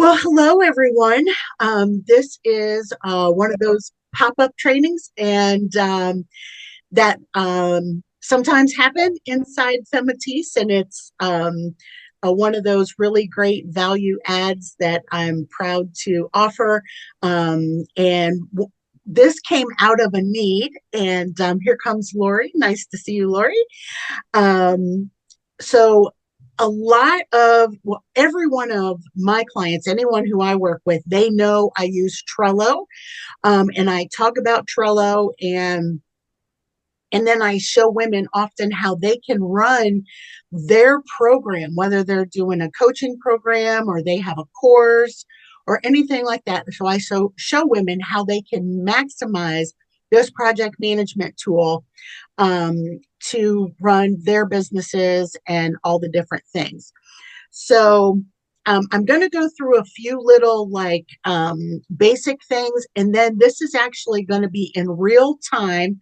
Well, hello everyone. This is one of those pop-up trainings, and that sometimes happen inside FeMetis, and it's one of those really great value adds that I'm proud to offer. This came out of a need, and here comes Lori. Nice to see you, Lori. Um, so a lot of well, every one of my clients, anyone who I work with, they know I use Trello, and I talk about Trello, and then I show women often how they can run their program, whether they're doing a coaching program or they have a course or anything like that. So I show women how they can maximize this project management tool, um, to run their businesses and all the different things. So I'm going to go through a few little basic things, and then this is actually going to be in real time.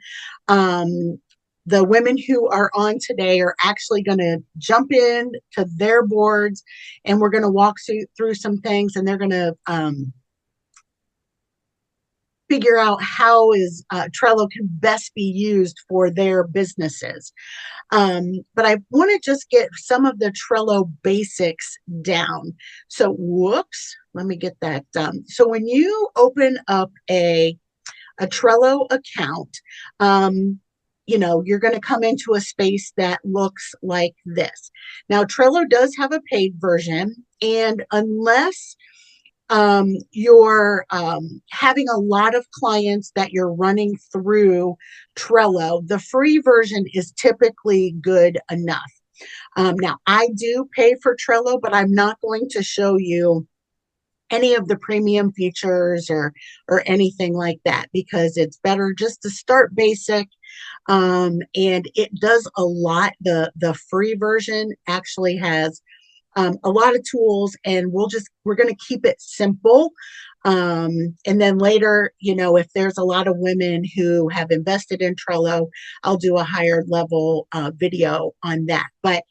The women who are on today are actually going to jump in to their boards, and we're going to walk through some things, and they're going to figure out how is Trello can best be used for their businesses. But I want to just get some of the Trello basics down. So, whoops, let me get that done. So when you open up a Trello account, you're going to come into a space that looks like this. Now, Trello does have a paid version, and unless you're having a lot of clients that you're running through Trello, the free version is typically good enough. Now, I do pay for Trello, but I'm not going to show you any of the premium features or anything like that, because it's better just to start basic. And it does a lot. The free version actually has a lot of tools, and we're going to keep it simple. And then later, if there's a lot of women who have invested in Trello, I'll do a higher level video on that. But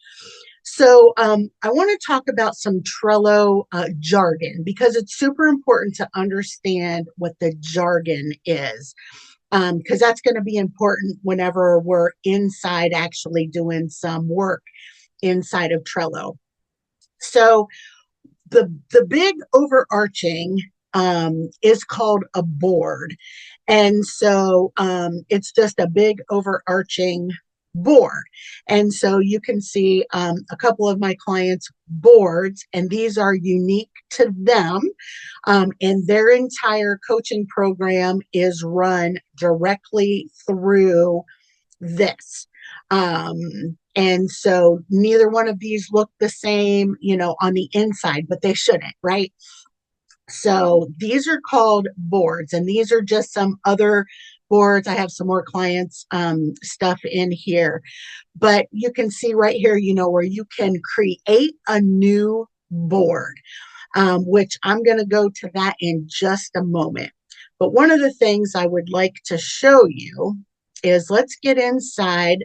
so I want to talk about some Trello jargon, because it's super important to understand what the jargon is, because that's going to be important whenever we're inside actually doing some work inside of Trello. So the big overarching is called a board. And so it's just a big overarching board. And so you can see a couple of my clients' boards, and these are unique to them. And their entire coaching program is run directly through this. And so neither one of these look the same, on the inside, but they shouldn't, right? So these are called boards, and these are just some other boards. I have some more clients stuff in here, but you can see right here, where you can create a new board, which I'm going to go to that in just a moment. But one of the things I would like to show you is, let's get inside.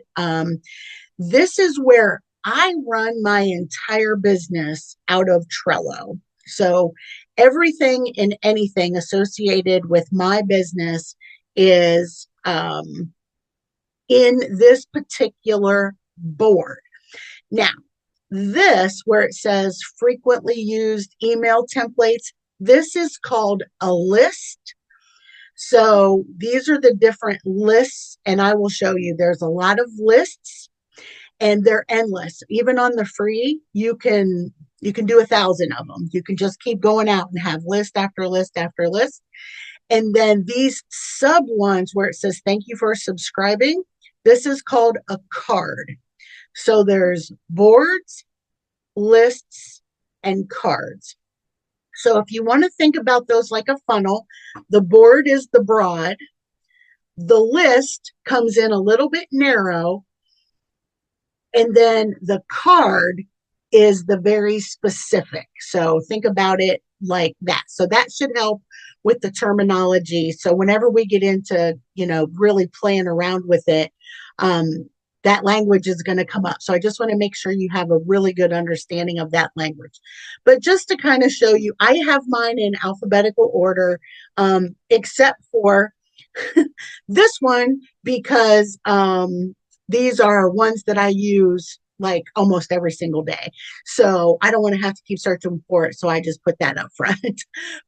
This is where I run my entire business out of Trello. So everything and anything associated with my business is in this particular board. Now, this, where it says frequently used email templates, this is called a list. So these are the different lists, and I will show you there's a lot of lists, and they're endless. Even on the free, you can do 1,000 of them. You can just keep going out and have list after list after list. And then these sub ones where it says thank you for subscribing, this is called a card. So there's boards, lists, and cards. So if you want to think about those like a funnel, the board is the broad, the list comes in a little bit narrow, and then the card is the very specific. So think about it like that. So that should help with the terminology. So whenever we get into, really playing around with it, that language is going to come up. So I just want to make sure you have a really good understanding of that language. But just to kind of show you, I have mine in alphabetical order, except for this one, because these are ones that I use like almost every single day. So I don't want to have to keep searching for it. So I just put that up front.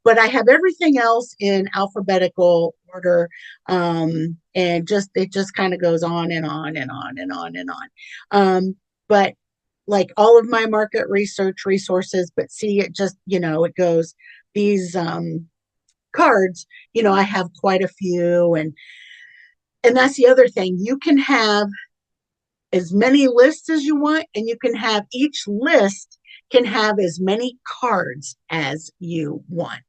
But I have everything else in alphabetical order. And just it just kind of goes on and on and on and on and on. But like all of my market research resources, but see, it just, it goes these cards, I have quite a few. And that's the other thing. You can have as many lists as you want, and you can have each list can have as many cards as you want.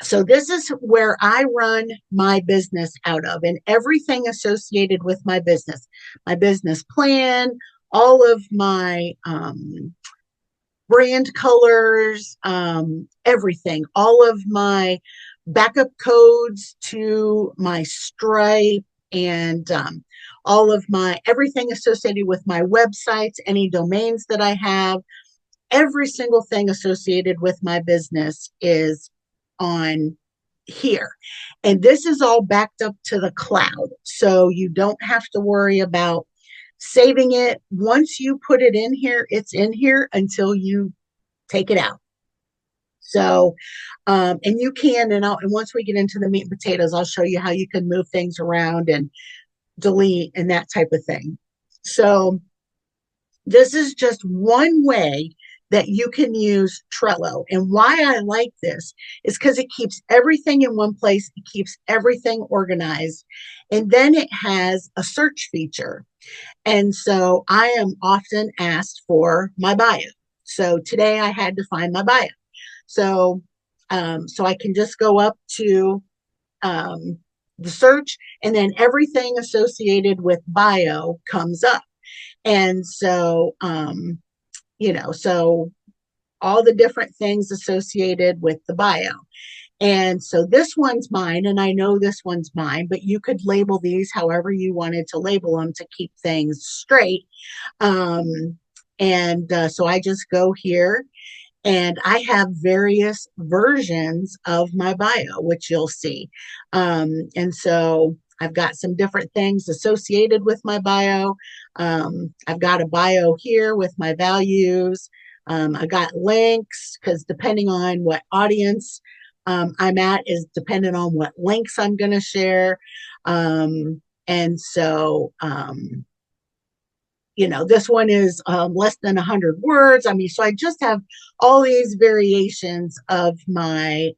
So this is where I run my business out of, and everything associated with my business plan, all of my brand colors, everything, all of my backup codes to my Stripe, and all of my everything associated with my websites, any domains that I have, every single thing associated with my business is on here. And this is all backed up to the cloud. So you don't have to worry about saving it. Once you put it in here, it's in here until you take it out. So, and you can, and once we get into the meat and potatoes, I'll show you how you can move things around and delete and that type of thing. So this is just one way that you can use Trello. And why I like this is because it keeps everything in one place. It keeps everything organized. And then it has a search feature. And so I am often asked for my bio. So today I had to find my bio. So I can just go up to the search, and then everything associated with bio comes up. And so, so all the different things associated with the bio. And so this one's mine, and I know this one's mine, but you could label these however you wanted to label them to keep things straight. So I just go here, and I have various versions of my bio, which you'll see. And so I've got some different things associated with my bio. I've got a bio here with my values. I got links, because depending on what audience I'm at is dependent on what links I'm going to share. And so, this one is less than 100 words. I mean, so I just have all these variations of my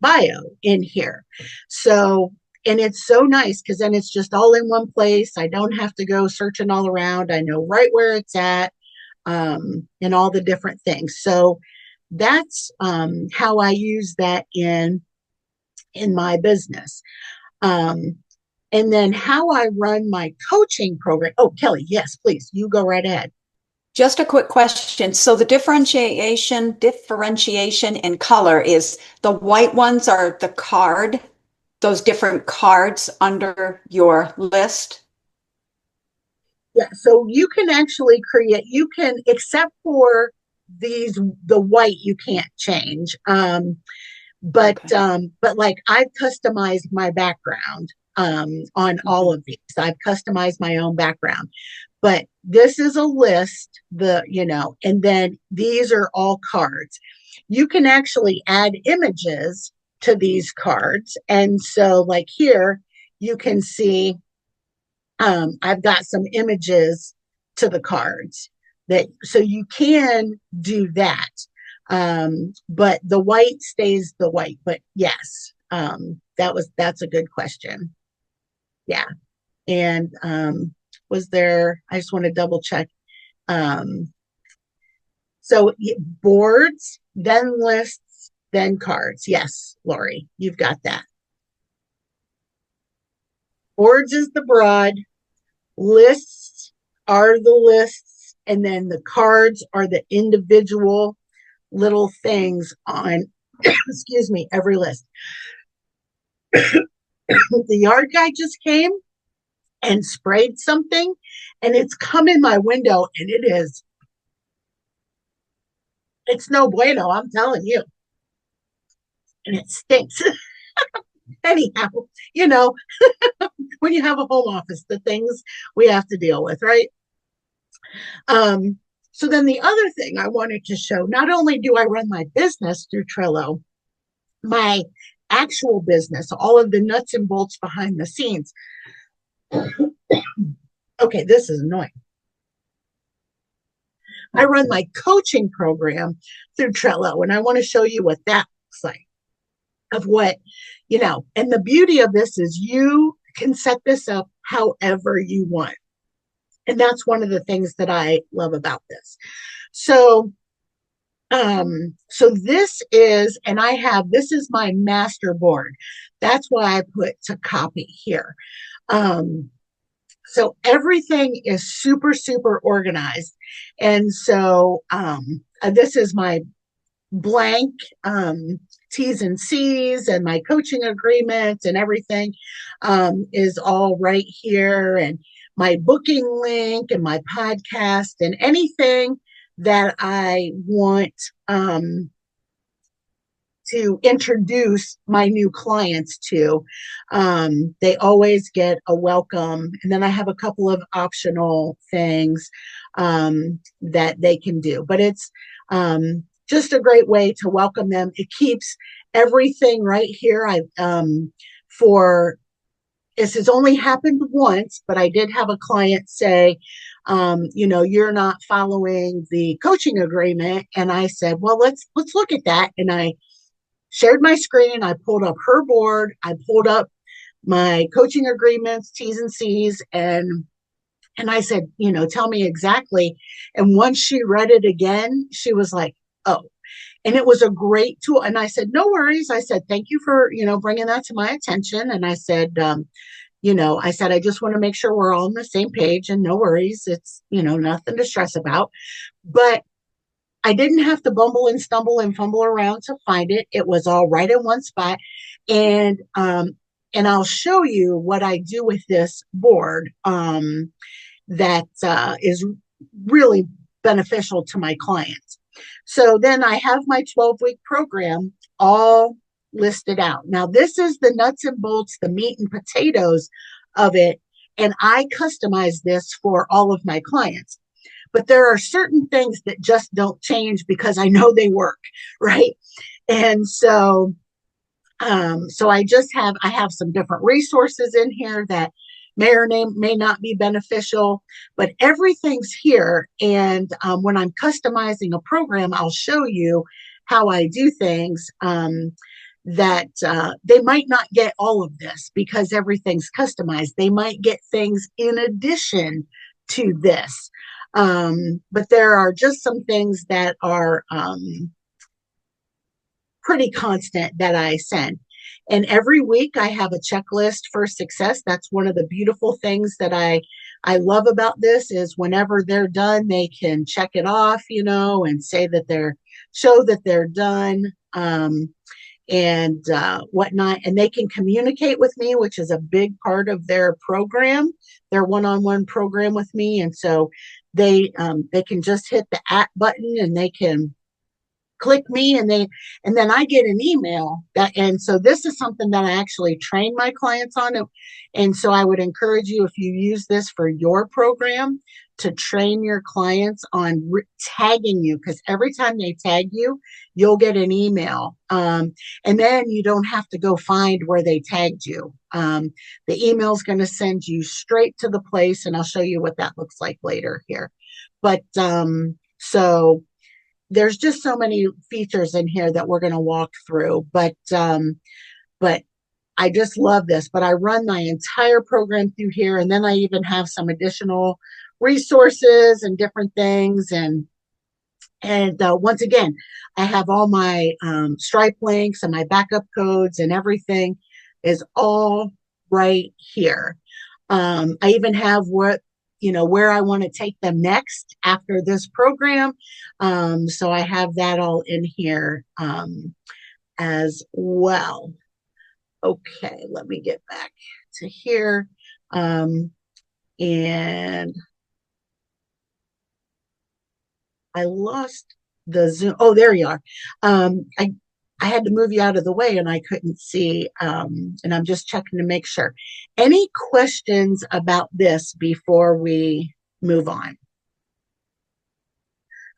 bio in here. So, and it's so nice because then it's just all in one place. I don't have to go searching all around. I know right where it's at, and all the different things. So that's how I use that in my business. And then how I run my coaching program. Oh, Kelly, yes, please, you go right ahead. Just a quick question. So the differentiation in color is the white ones are the card, those different cards under your list? Yeah, so you can actually create, except for the white, you can't change. But like I've customized my background on all of these. I've customized my own background. But this is a list, and then these are all cards. You can actually add images to these cards. And so like here, you can see I've got some images to the cards so you can do that. But the white stays the white. But yes, that's a good question. Yeah. And was there, I just want to double check. So boards, then lists, then cards. Yes, Lori, you've got that. Boards is the broad, lists are the lists, and then the cards are the individual little things on, excuse me, every list. The yard guy just came and sprayed something, and it's come in my window, and it's no bueno, I'm telling you, and it stinks. Anyhow, you know, when you have a home office, the things we have to deal with, right? Um, so then the other thing I wanted to show, not only do I run my business through Trello, my actual business, all of the nuts and bolts behind the scenes. Okay, this is annoying. I run my coaching program through Trello, and I want to show you what that looks like of what, and the beauty of this is you can set this up however you want. And that's one of the things that I love about this. So, so this is, and this is my master board. That's why I put to copy here. So everything is super, super organized. And so this is my blank T's and C's, and my coaching agreement and everything is all right here. And my booking link and my podcast and anything that I want to introduce my new clients to. They always get a welcome. And then I have a couple of optional things that they can do. But it's just a great way to welcome them. It keeps everything right here. This has only happened once, but I did have a client say, you're not following the coaching agreement. And I said, well, let's look at that. And I shared my screen. I pulled up her board. I pulled up my coaching agreements, T's and C's, and I said, tell me exactly. And once she read it again, she was like, oh, and it was a great tool. And I said, no worries. I said, thank you for, bringing that to my attention. And I said, I just want to make sure we're all on the same page, and no worries. It's, nothing to stress about. But I didn't have to bumble and stumble and fumble around to find it. It was all right in one spot. And I'll show you what I do with this board that is really beneficial to my clients. So then I have my 12-week program all listed out. Now, this is the nuts and bolts, the meat and potatoes of it. And I customize this for all of my clients. But there are certain things that just don't change because I know they work, right? And so, I have some different resources in here that may or may not be beneficial, but everything's here. And when I'm customizing a program, I'll show you how I do things that they might not get all of this because everything's customized. They might get things in addition to this. But there are just some things that are pretty constant that I send. And every week I have a checklist for success. That's one of the beautiful things that I love about this is whenever they're done, they can check it off, and say that show that they're done. And whatnot, and they can communicate with me, which is a big part of their program, their one-on-one program with me. And so they can just hit the @ button and they can click me, and then I get an email and so this is something that I actually train my clients on. And so I would encourage you, if you use this for your program, to train your clients on tagging you, because every time they tag you, you'll get an email. And then you don't have to go find where they tagged you. The email is going to send you straight to the place, and I'll show you what that looks like later here. But so there's just so many features in here that we're going to walk through. But I just love this. But I run my entire program through here, and then I even have some additional resources and different things. And once again, I have all my Stripe links and my backup codes, and everything is all right here. I even have where I want to take them next after this program. So I have that all in here as well. Okay, let me get back to here. Um, and I lost the Zoom. Oh, there you are. I had to move you out of the way and I couldn't see. And I'm just checking to make sure. Any questions about this before we move on?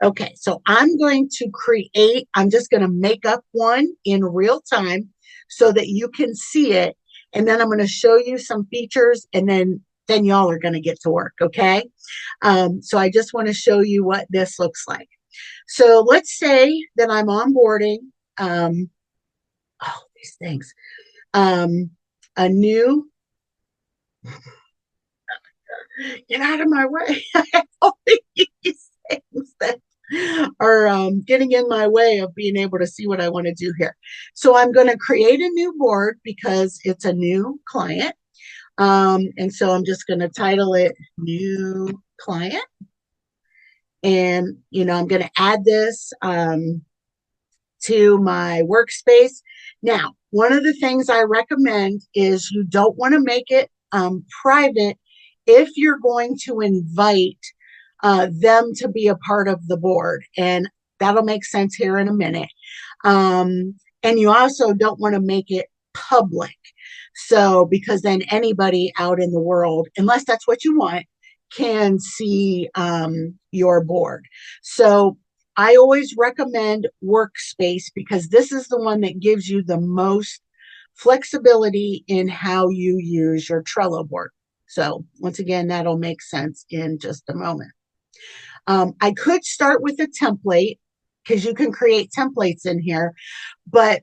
Okay, so I'm just going to make up one in real time so that you can see it. And then I'm going to show you some features and then y'all are going to get to work. Okay. So I just want to show you what this looks like. So let's say that I'm onboarding, these things, um, a new, get out of my way. I have all these things that are getting in my way of being able to see what I want to do here. So I'm going to create a new board because it's a new client. And so I'm just going to title it New Client. And, I'm going to add this to my workspace. Now, one of the things I recommend is you don't want to make it private if you're going to invite them to be a part of the board. And that'll make sense here in a minute. And you also don't want to make it public. So, because then anybody out in the world, unless that's what you want, can see your board. So, I always recommend Workspace because this is the one that gives you the most flexibility in how you use your Trello board. So, once again, that'll make sense in just a moment. I could start with a template because you can create templates in here, but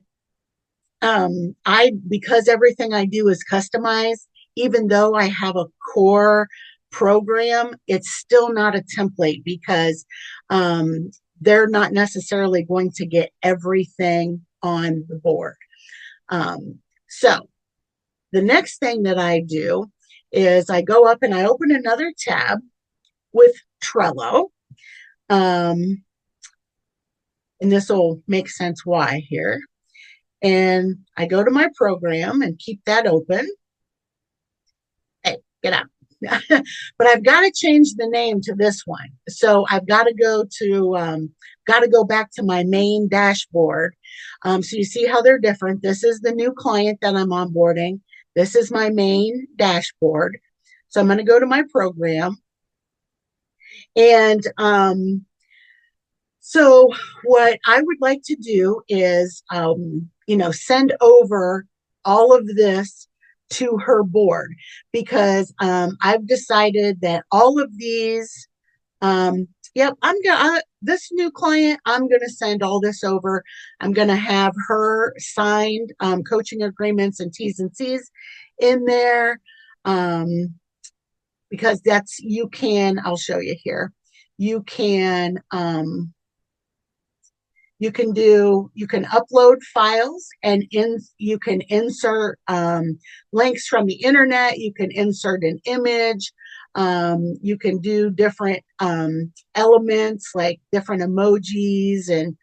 because everything I do is customized, even though I have a core program, it's still not a template because they're not necessarily going to get everything on the board. So the next thing that I do is I go up and I open another tab with Trello. And this will make sense why here. And I go to my program and keep that open. Hey, get out. But I've got to change the name to this one. So I've got to go back to my main dashboard. So you see how they're different. This is the new client that I'm onboarding. This is my main dashboard. So I'm going to go to my program. And so what I would like to do is, send over all of this to her board because I've decided that all of these, this new client, I'm gonna send all this over. I'm gonna have her signed coaching agreements and T's and C's in there because I'll show you here. You can you can upload files and you can insert links from the internet. You can insert an image. You can do different elements like different emojis and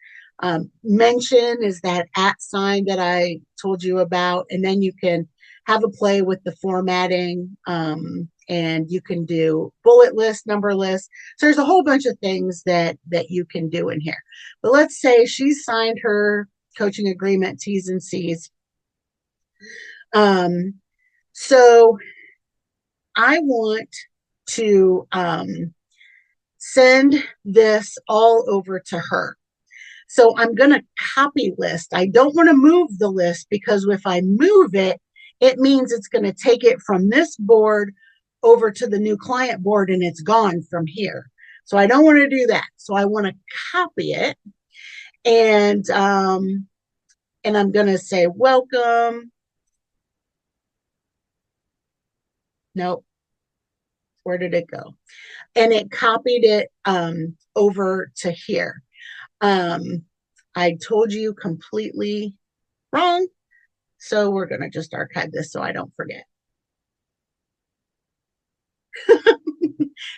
mention is that @ sign that I told you about. And then you can have a play with the formatting and you can do bullet list, number list. So there's a whole bunch of things that you can do in here. But let's say she's signed her coaching agreement, T's and C's. So I want to send this all over to her. So I'm going to copy list. I don't want to move the list because if I move it, it means it's going to take it from this board over to the new client board and it's gone from here. So I don't want to do that. So I want to copy it and I'm going to say welcome. Nope. Where did it go? And it copied it over to here. I told you completely wrong. So we're going to just archive this so I don't forget.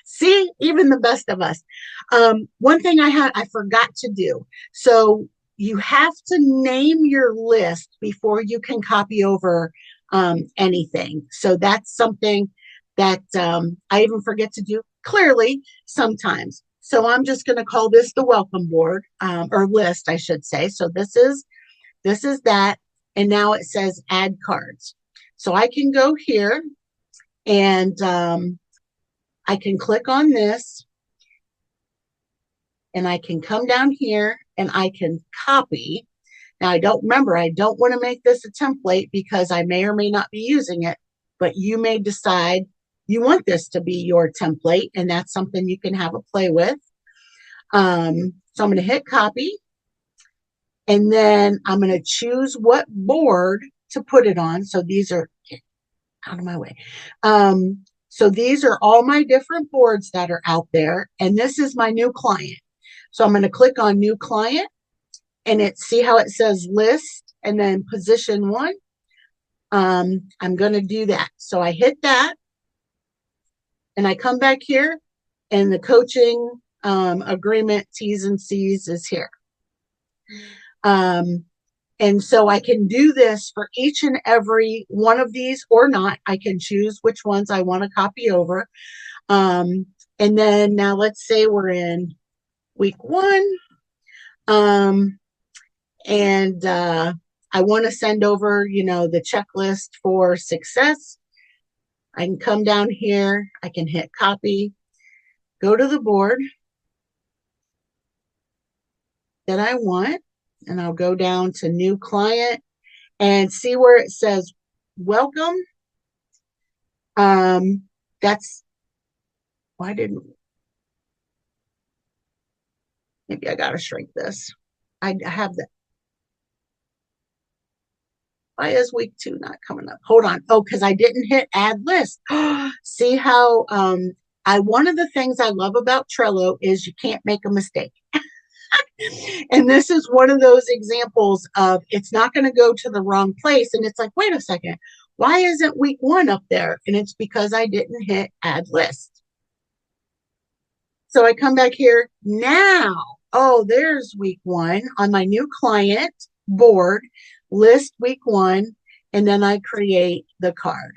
See, even the best of us. One thing I forgot to do. So you have to name your list before you can copy over anything. So that's something that I even forget to do clearly sometimes. So I'm just going to call this the welcome board or list, I should say. So this is that, and now it says add cards. So I can go here and I can click on this, and I can come down here and I can copy. Now I don't want to make this a template because I may or may not be using it, but you may decide you want this to be your template, and that's something you can have a play with. So I'm going to hit copy, and then I'm going to choose what board to put it on. So these are out of my way. So these are all my different boards that are out there, and this is my new client. So I'm going to click on new client, and see how it says list and then position 1. I'm going to do that. So I hit that, and I come back here, and the coaching agreement T's and C's is here. And so I can do this for each and every one of these or not. I can choose which ones I want to copy over. And then now let's say we're in week 1. And I want to send over, the checklist for success. I can come down here. I can hit copy, go to the board that I want, and I'll go down to new client and see where it says welcome. That's why didn't maybe I gotta shrink this. I have that. Why is week 2 not coming up? Hold on. Oh, because I didn't hit add list. See how one of the things I love about Trello is you can't make a mistake. And this is one of those examples of it's not going to go to the wrong place. And it's like, wait a second, why isn't week 1 up there? And it's because I didn't hit add list. So I come back here now. Oh, there's week 1 on my new client board, list week 1, and then I create the card.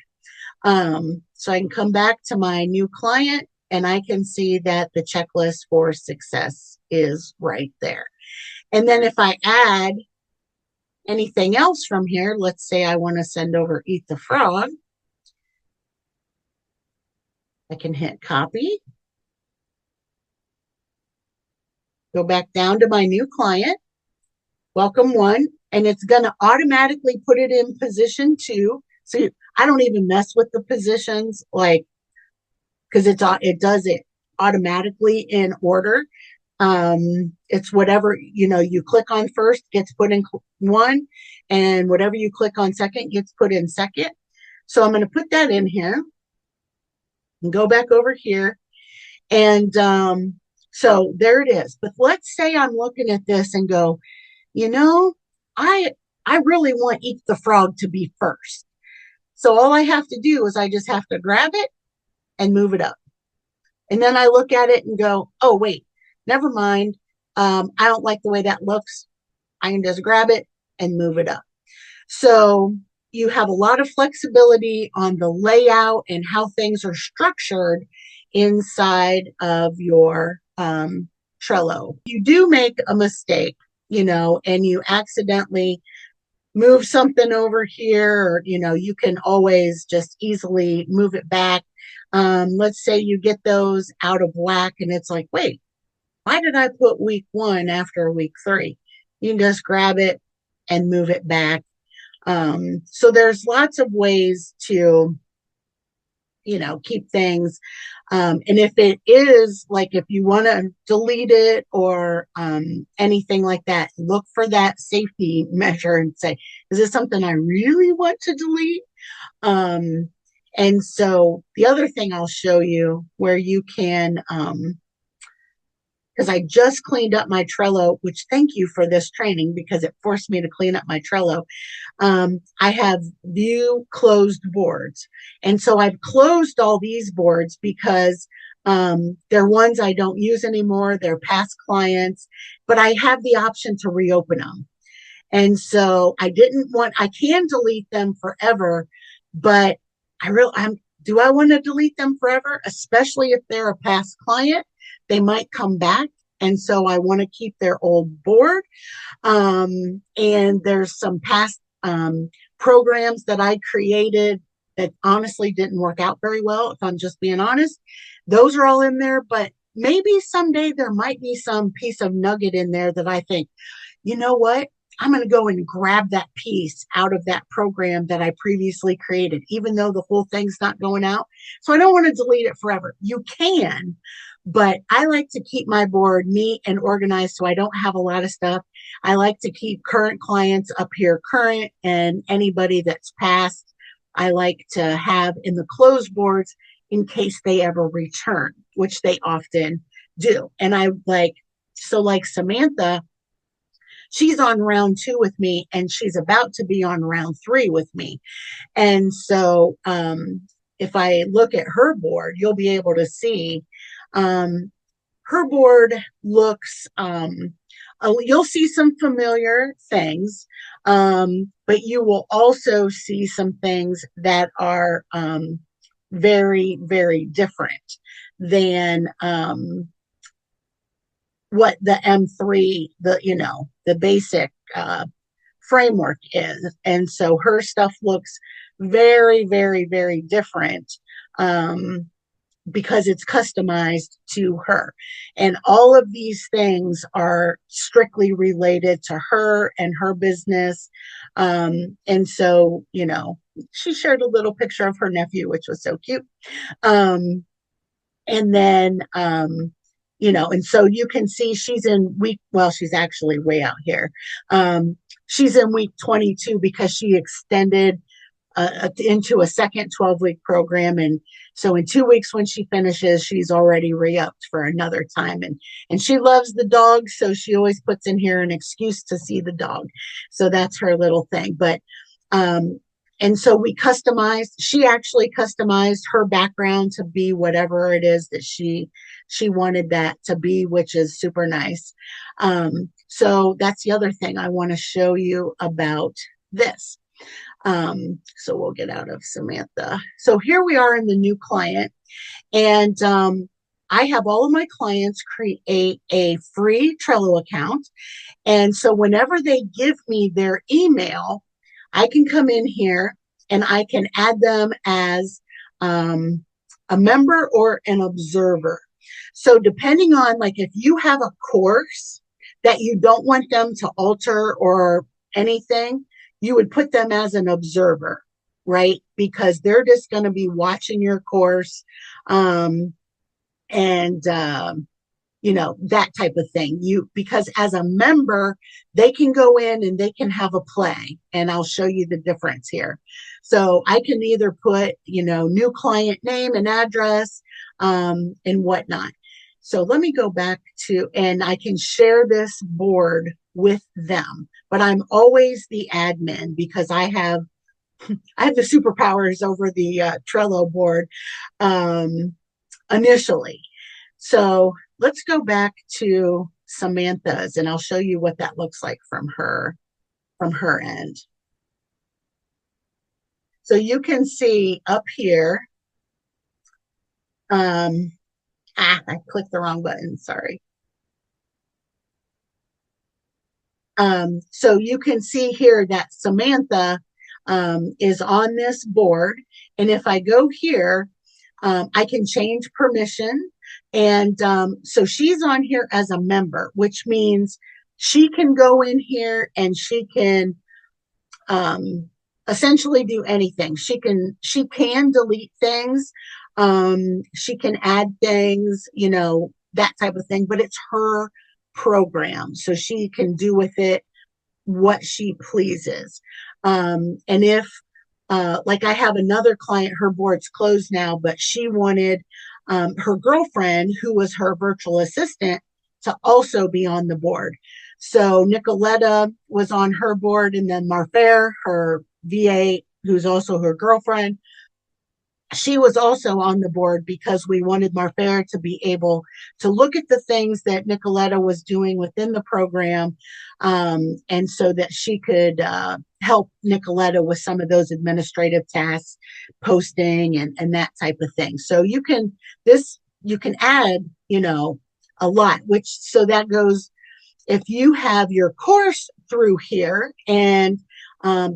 So I can come back to my new client, and I can see that the checklist for success is right there. And then if I add anything else from here, let's say I want to send over eat the frog, I can hit copy, go back down to my new client, welcome 1, and it's going to automatically put it in position 2. So I don't even mess with the positions, like, because it does it automatically in order. It's whatever, you click on first gets put in 1, and whatever you click on second gets put in second. So I'm going to put that in here and go back over here. And so there it is. But let's say I'm looking at this and go, I really want Eat the Frog to be first. So all I have to do is I just have to grab it and move it up. And then I look at it and go, oh, wait, never mind. I don't like the way that looks. I can just grab it and move it up. So you have a lot of flexibility on the layout and how things are structured inside of your Trello. You do make a mistake, and you accidentally move something over here, or, you can always just easily move it back. Let's say you get those out of whack and it's like, wait, why did I put week 1 after week 3? You can just grab it and move it back. So there's lots of ways to, keep things. And if it is like, if you want to delete it or anything like that, look for that safety measure and say, is this something I really want to delete? And so the other thing I'll show you where you can, because I just cleaned up my Trello, which thank you for this training because it forced me to clean up my Trello. I have view closed boards. And so I've closed all these boards because They're ones I don't use anymore. They're past clients, but I have the option to reopen them. And so I can delete them forever, but do I want to delete them forever? Especially if they're a past client, they might come back. And so I want to keep their old board. And there's some past programs that I created that honestly didn't work out very well, if I'm just being honest. Those are all in there, but maybe someday there might be some piece of nugget in there that I think, you know what? I'm going to go and grab that piece out of that program that I previously created, even though the whole thing's not going out. So I don't want to delete it forever. You can, but I like to keep my board neat and organized so I don't have a lot of stuff. I like to keep current clients up here current, and anybody that's past, I like to have in the closed boards in case they ever return, which they often do. And like Samantha, she's on round 2 with me, and she's about to be on round 3 with me. And so if I look at her board, you'll be able to see her board looks, you'll see some familiar things, but you will also see some things that are very, very different than what the M3, the basic framework is. And so her stuff looks very, very, very different because it's customized to her. And all of these things are strictly related to her and her business. And so, she shared a little picture of her nephew, which was so cute. And then, and so you can see she's she's actually way out here. She's in week 22 because she extended into a second 12-week program. And so in 2 weeks, when she finishes, she's already re-upped for another time. And she loves the dog, so she always puts in here an excuse to see the dog. So that's her little thing. But and so she actually customized her background to be whatever it is that she wanted that to be, which is super nice. So that's the other thing I want to show you about this. So we'll get out of Samantha. So here we are in the new client, and I have all of my clients create a free Trello account. And so whenever they give me their email, I can come in here and I can add them as a member or an observer. So depending on, like, if you have a course that you don't want them to alter or anything, you would put them as an observer, right? Because they're just going to be watching your course that type of thing. Because as a member, they can go in and they can have a play, and I'll show you the difference here. So I can either put, new client name and address and whatnot. So let me go back and I can share this board with them, but I'm always the admin because I have the superpowers over the Trello board initially. So let's go back to Samantha's, and I'll show you what that looks like from her end. So you can see up here, I clicked the wrong button, sorry. So you can see here that Samantha is on this board. And if I go here, I can change permission. And so she's on here as a member, which means she can go in here and she can essentially do anything. She can delete things. She can add things, that type of thing, but it's her program. So she can do with it what she pleases. And if, like I have another client, her board's closed now, but she wanted her girlfriend, who was her virtual assistant, to also be on the board. So Nicoletta was on her board, and then Marfair, her VA, who's also her girlfriend, she was also on the board because we wanted Marfair to be able to look at the things that Nicoletta was doing within the program, and so that she could help Nicoletta with some of those administrative tasks, posting and that type of thing. So you can add, a lot, which so that goes if you have your course through here and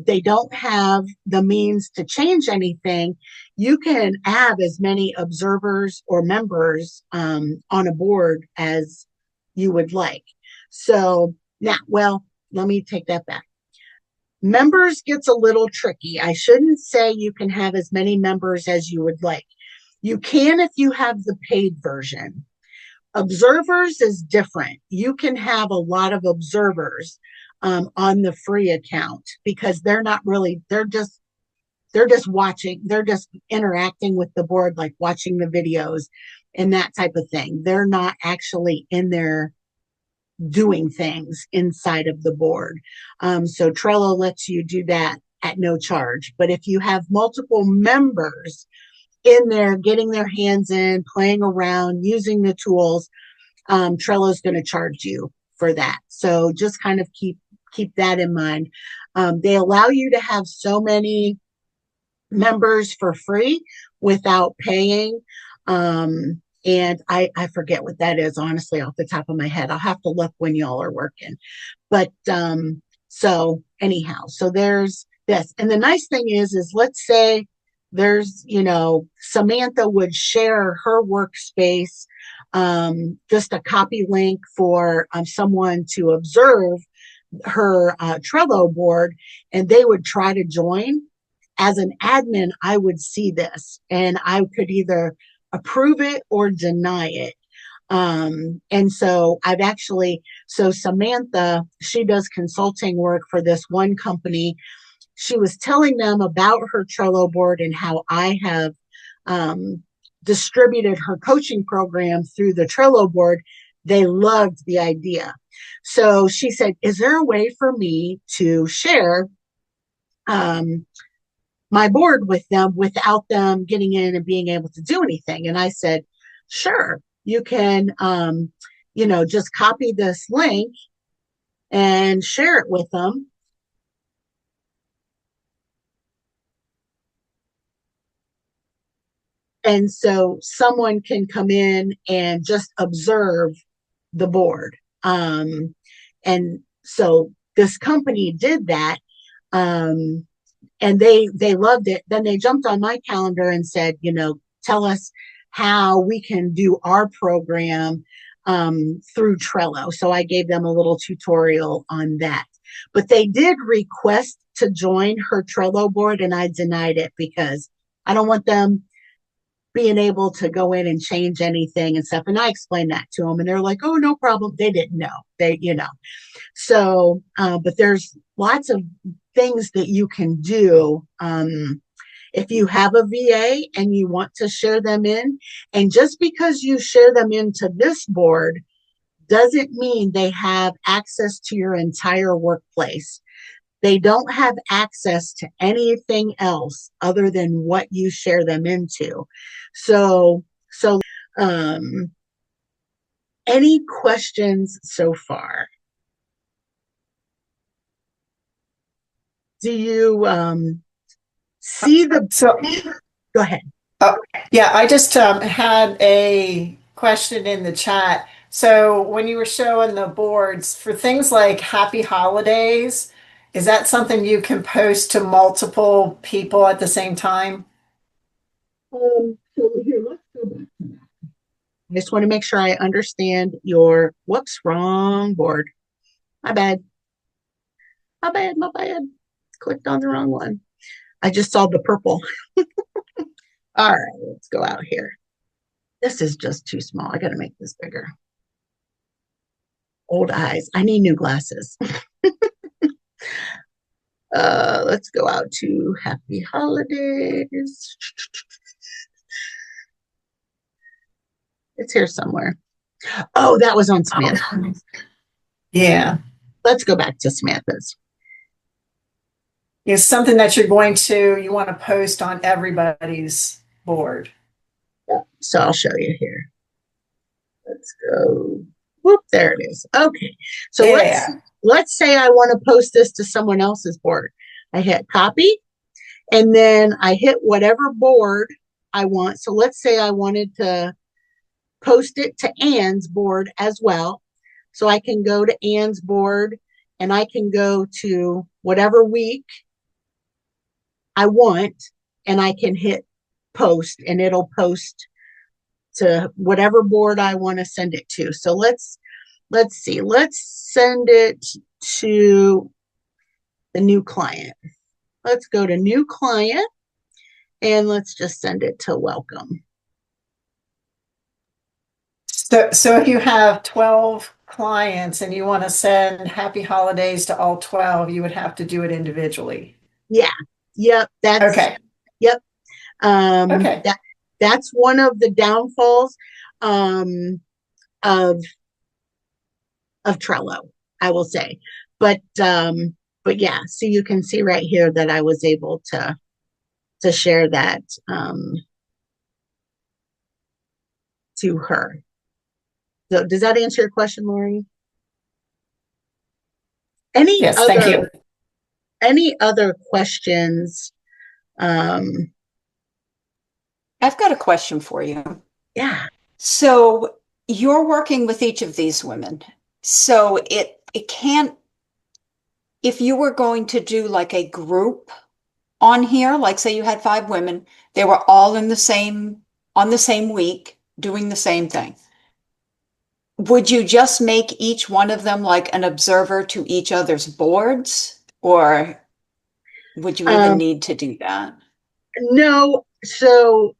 they don't have the means to change anything, you can add as many observers or members on a board as you would like. So now, well, let me take that back. Members gets a little tricky. I shouldn't say you can have as many members as you would like. You can if you have the paid version. Observers is different. You can have a lot of observers on the free account because they're not really, they're just watching, they're just interacting with the board, like watching the videos and that type of thing. They're not actually in there doing things inside of the board. So Trello lets you do that at no charge. But if you have multiple members in there getting their hands in, playing around, using the tools, Trello is going to charge you for that. So just kind of keep that in mind. They allow you to have so many members for free without paying. And I forget what that is, honestly, off the top of my head. I'll have to look when y'all are working. But so anyhow, so there's this. And the nice thing is let's say there's, Samantha would share her workspace, just a copy link for someone to observe her Trello board, and they would try to join. As an admin, I would see this and I could either approve it or deny it. And so so Samantha, she does consulting work for this one company. She was telling them about her Trello board and how I have distributed her coaching program through the Trello board. They loved the idea. So she said, is there a way for me to share my board with them without them getting in and being able to do anything? And I said, sure, you can, just copy this link and share it with them. And so someone can come in and just observe the board. And so this company did that. And they loved it. Then they jumped on my calendar and said, tell us how we can do our program through Trello. So I gave them a little tutorial on that. But they did request to join her Trello board, and I denied it because I don't want them being able to go in and change anything and stuff. And I explained that to them, and they're like, oh, no problem. They didn't know. So, but there's lots of things that you can do if you have a VA and you want to share them in. And just because you share them into this board doesn't mean they have access to your entire workplace. They don't have access to anything else other than what you share them into. So any questions so far? Do you see the? So, Go ahead. yeah, I just had a question in the chat. So, when you were showing the boards for things like happy holidays, is that something you can post to multiple people at the same time? So here, let's go back. I just want to make sure I understand your. Whoops, wrong board. My bad. My bad. My bad. Clicked on the wrong one. I just saw the purple. All right, let's go out here. This is just too small. I got to make this bigger. Old eyes. I need new glasses. Let's go out to happy holidays. It's here somewhere. Oh, that was on Samantha. Yeah. Let's go back to Samantha's. It's something that you want to post on everybody's board. So I'll show you here. Let's go. Whoop, there it is. Okay. So Yeah. let's say I want to post this to someone else's board. I hit copy, and then I hit whatever board I want. So let's say I wanted to post it to Ann's board as well. So I can go to Ann's board and I can go to whatever week I want, and I can hit post, and it'll post to whatever board I want to send it to. So let's see. Let's send it to the new client. Let's go to new client, and let's just send it to welcome. So if you have 12 clients and you want to send happy holidays to all 12, you would have to do it individually. Yeah. Yep. Okay. Yep. Okay. That's one of the downfalls of Trello, I will say. But yeah, so you can see right here that I was able to share that to her. So does that answer your question, Lori? Yes, thank you. Any other questions? I've got a question for you. Yeah. So you're working with each of these women. So it can't, if you were going to do like a group on here, like say you had 5 women, they were all in the same, on the same week, doing the same thing. Would you just make each one of them like an observer to each other's boards, or would you even need to do that? No. So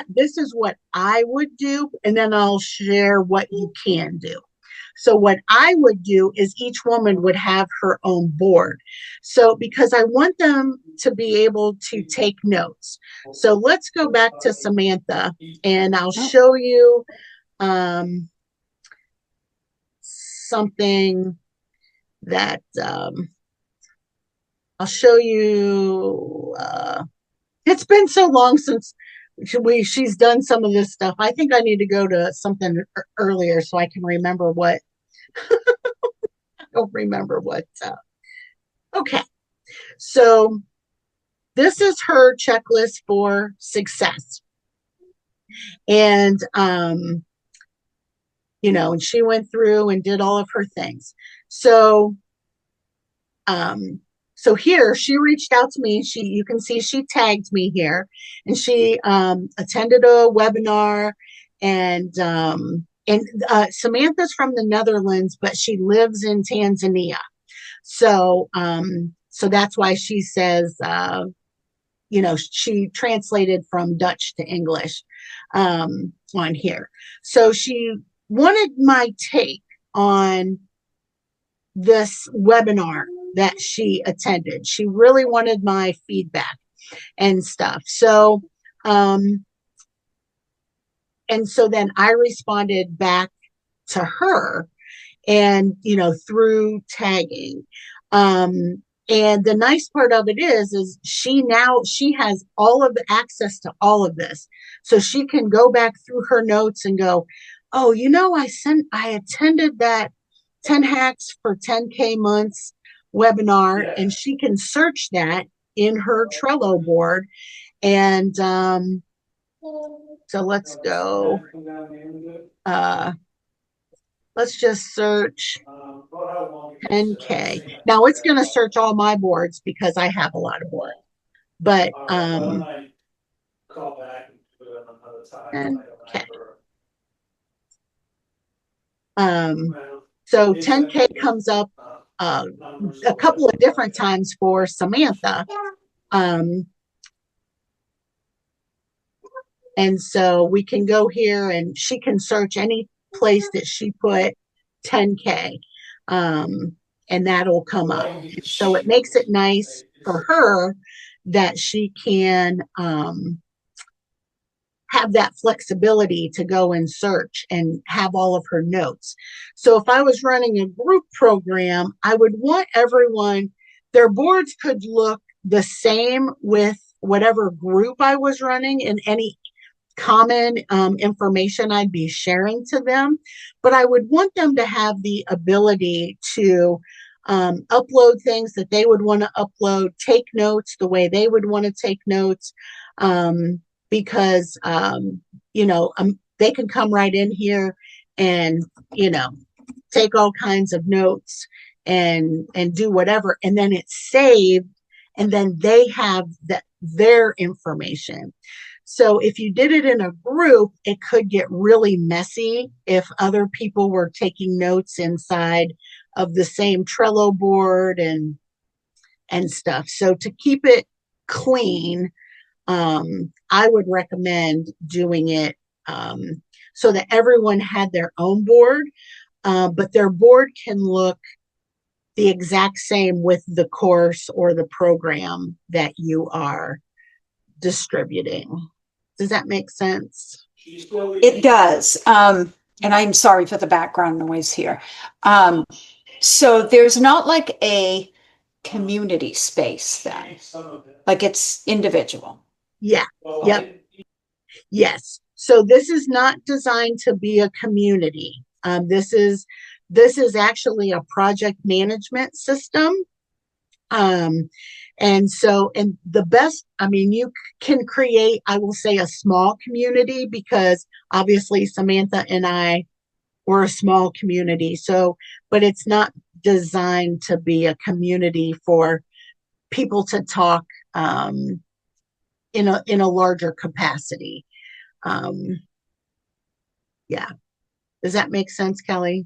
this is what I would do, and then I'll share what you can do. So what I would do is each woman would have her own board. So because I want them to be able to take notes. So let's go back to Samantha, and I'll show you something that I'll show you. It's been so long since she's done some of this stuff. I think I need to go to something earlier so I can remember what. I don't remember what. Okay, so this is her checklist for success, and and she went through and did all of her things. So so here she reached out to me. You can see she tagged me here, and she attended a webinar, and Samantha's from the Netherlands, but she lives in Tanzania. So so that's why she says she translated from Dutch to English on here. So she wanted my take on this webinar that she attended. She really wanted my feedback and stuff. So and so then I responded back to her, and through tagging. And the nice part of it is she has all of the access to all of this. So she can go back through her notes and go, oh, I attended that 10 hacks for 10K months webinar, and she can search that in her Trello board. And so let's go. Let's just search 10K. Now it's going to search all my boards because I have a lot of boards. But 10K. So 10K comes up a couple of different times for Samantha. And so we can go here and she can search any place that she put 10K, and that'll come up. So it makes it nice for her that she can have that flexibility to go and search and have all of her notes. So if I was running a group program, I would want everyone, their boards could look the same with whatever group I was running and any common information I'd be sharing to them. But I would want them to have the ability to upload things that they would want to upload, take notes the way they would want to take notes, because they can come right in here and take all kinds of notes and do whatever, and then it's saved, and then they have their information. So if you did it in a group, it could get really messy if other people were taking notes inside of the same Trello board and stuff. So to keep it clean, I would recommend doing it so that everyone had their own board, but their board can look the exact same with the course or the program that you are distributing. Does that make sense? It does. And I'm sorry for the background noise here. So there's not like a community space then, like it's individual. Yeah. Yep. Yes. So this is not designed to be a community. This is actually a project management system. And the best, I mean, you can create, I will say, a small community, because obviously Samantha and I were a small community. So, but it's not designed to be a community for people to talk in a larger capacity. Yeah. Does that make sense, Kelly?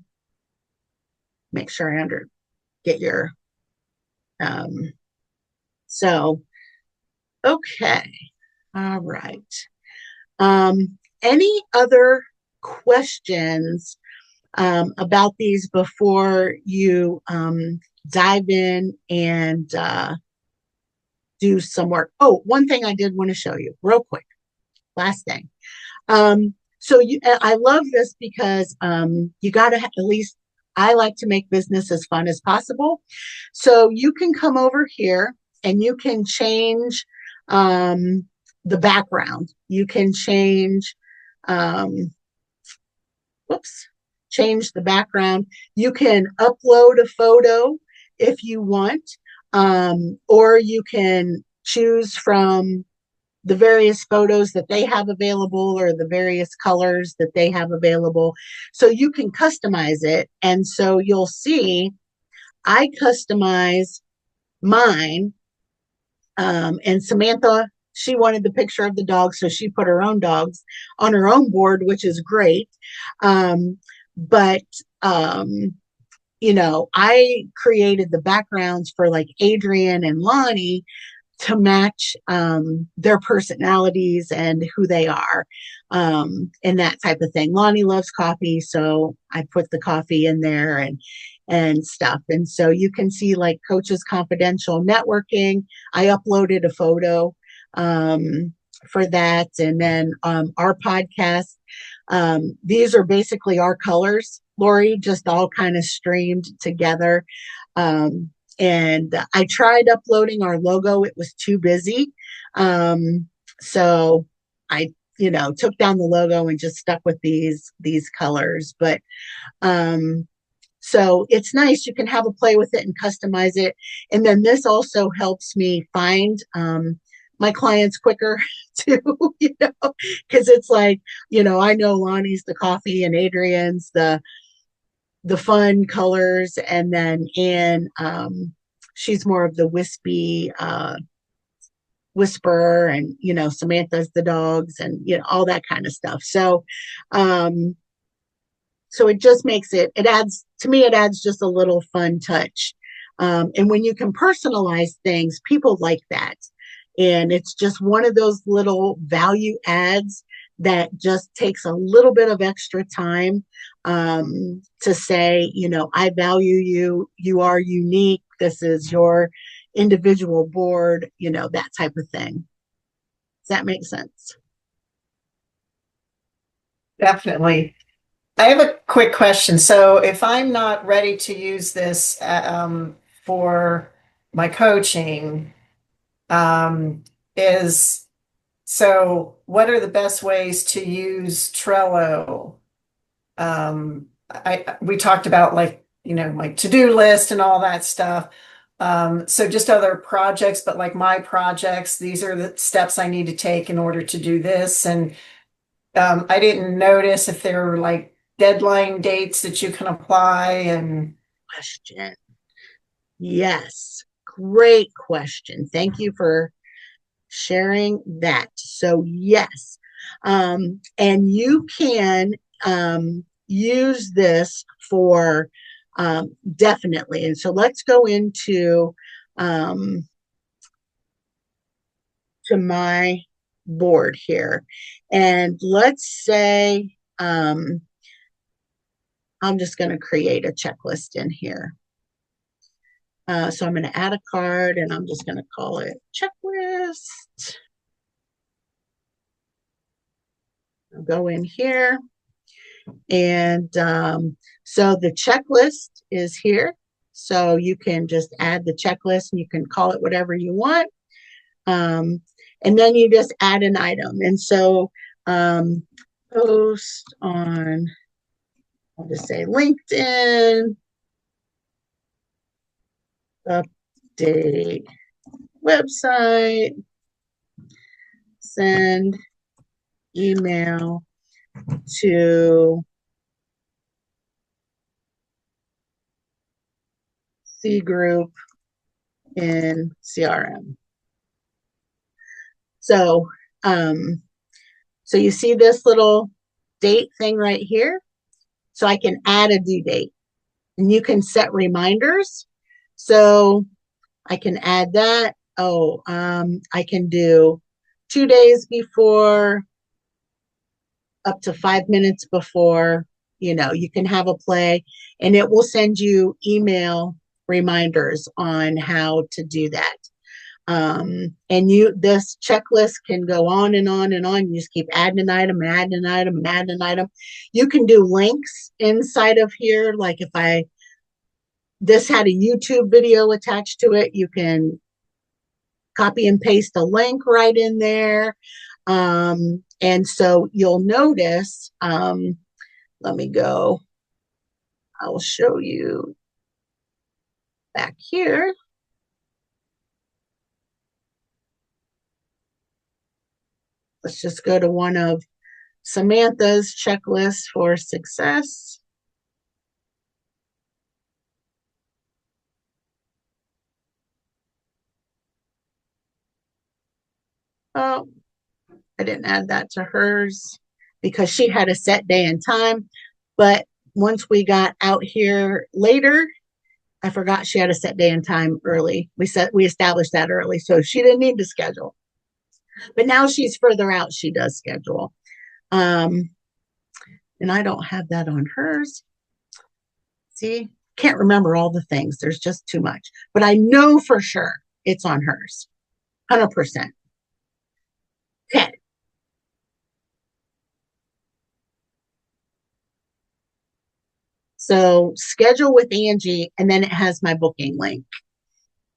Make sure I get your so okay. All right. Any other questions about these before you dive in and do some work? Oh, one thing I did want to show you real quick. Last thing. I love this because you got to at least, I like to make business as fun as possible. So you can come over here and you can change the background. You can change, change the background. You can upload a photo if you want, or you can choose from the various photos that they have available or the various colors that they have available. So you can customize it. And so you'll see I customize mine. And Samantha, she wanted the picture of the dog, so she put her own dogs on her own board, which is great. But I created the backgrounds for like Adrian and Lonnie to match their personalities and who they are, and that type of thing. Lonnie loves coffee, so I put the coffee in there and stuff. And so you can see like Coaches Confidential Networking. I uploaded a photo for that, and then our podcast. These are basically our colors, Lori, just all kind of streamed together. And I tried uploading our logo. It was too busy. So I, took down the logo and just stuck with these colors. But so it's nice. You can have a play with it and customize it. And then this also helps me find my clients quicker too, because it's like, I know Lonnie's the coffee and Adrian's the fun colors, and then Anne, she's more of the wispy whisperer, and Samantha's the dogs, and all that kind of stuff. So it just makes it adds just a little fun touch. And when you can personalize things, people like that. And it's just one of those little value adds that just takes a little bit of extra time to say, I value you. You are unique. This is your individual board, that type of thing. Does that make sense? Definitely. I have a quick question. So if I'm not ready to use this for my coaching, is, so what are the best ways to use Trello? We talked about like, like to-do list and all that stuff. So just other projects, but like my projects, these are the steps I need to take in order to do this. And I didn't notice if there were like deadline dates that you can apply and Question. Yes, great question. Thank you for sharing that. So yes, and you can use this for definitely. And so let's go into to my board here, and let's say I'm just going to create a checklist in here. So I'm going to add a card, and I'm just going to call it checklist. I'll go in here, and so the checklist is here. So you can just add the checklist, and you can call it whatever you want. And then you just add an item. And so post on, I'll just say LinkedIn, update website, send email to C group in CRM. So, so you see this little date thing right here? So I can add a due date, and you can set reminders. So I can add that. Oh, I can do 2 days before, up to 5 minutes before. You can have a play, and it will send you email reminders on how to do that. And this checklist can go on and on and on. You just keep adding an item, adding an item, adding an item. You can do links inside of here. Like if this had a YouTube video attached to it, you can copy and paste a link right in there. And so you'll notice, let me go. I'll show you back here. Let's just go to one of Samantha's checklists for success. Oh, I didn't add that to hers because she had a set day and time. But once we got out here later, I forgot she had a set day and time early. We established that early, so she didn't need to schedule. But now she's further out, she does schedule. And I don't have that on hers. See, can't remember all the things. There's just too much. But I know for sure it's on hers. 100%. Okay. So schedule with Angie, and then it has my booking link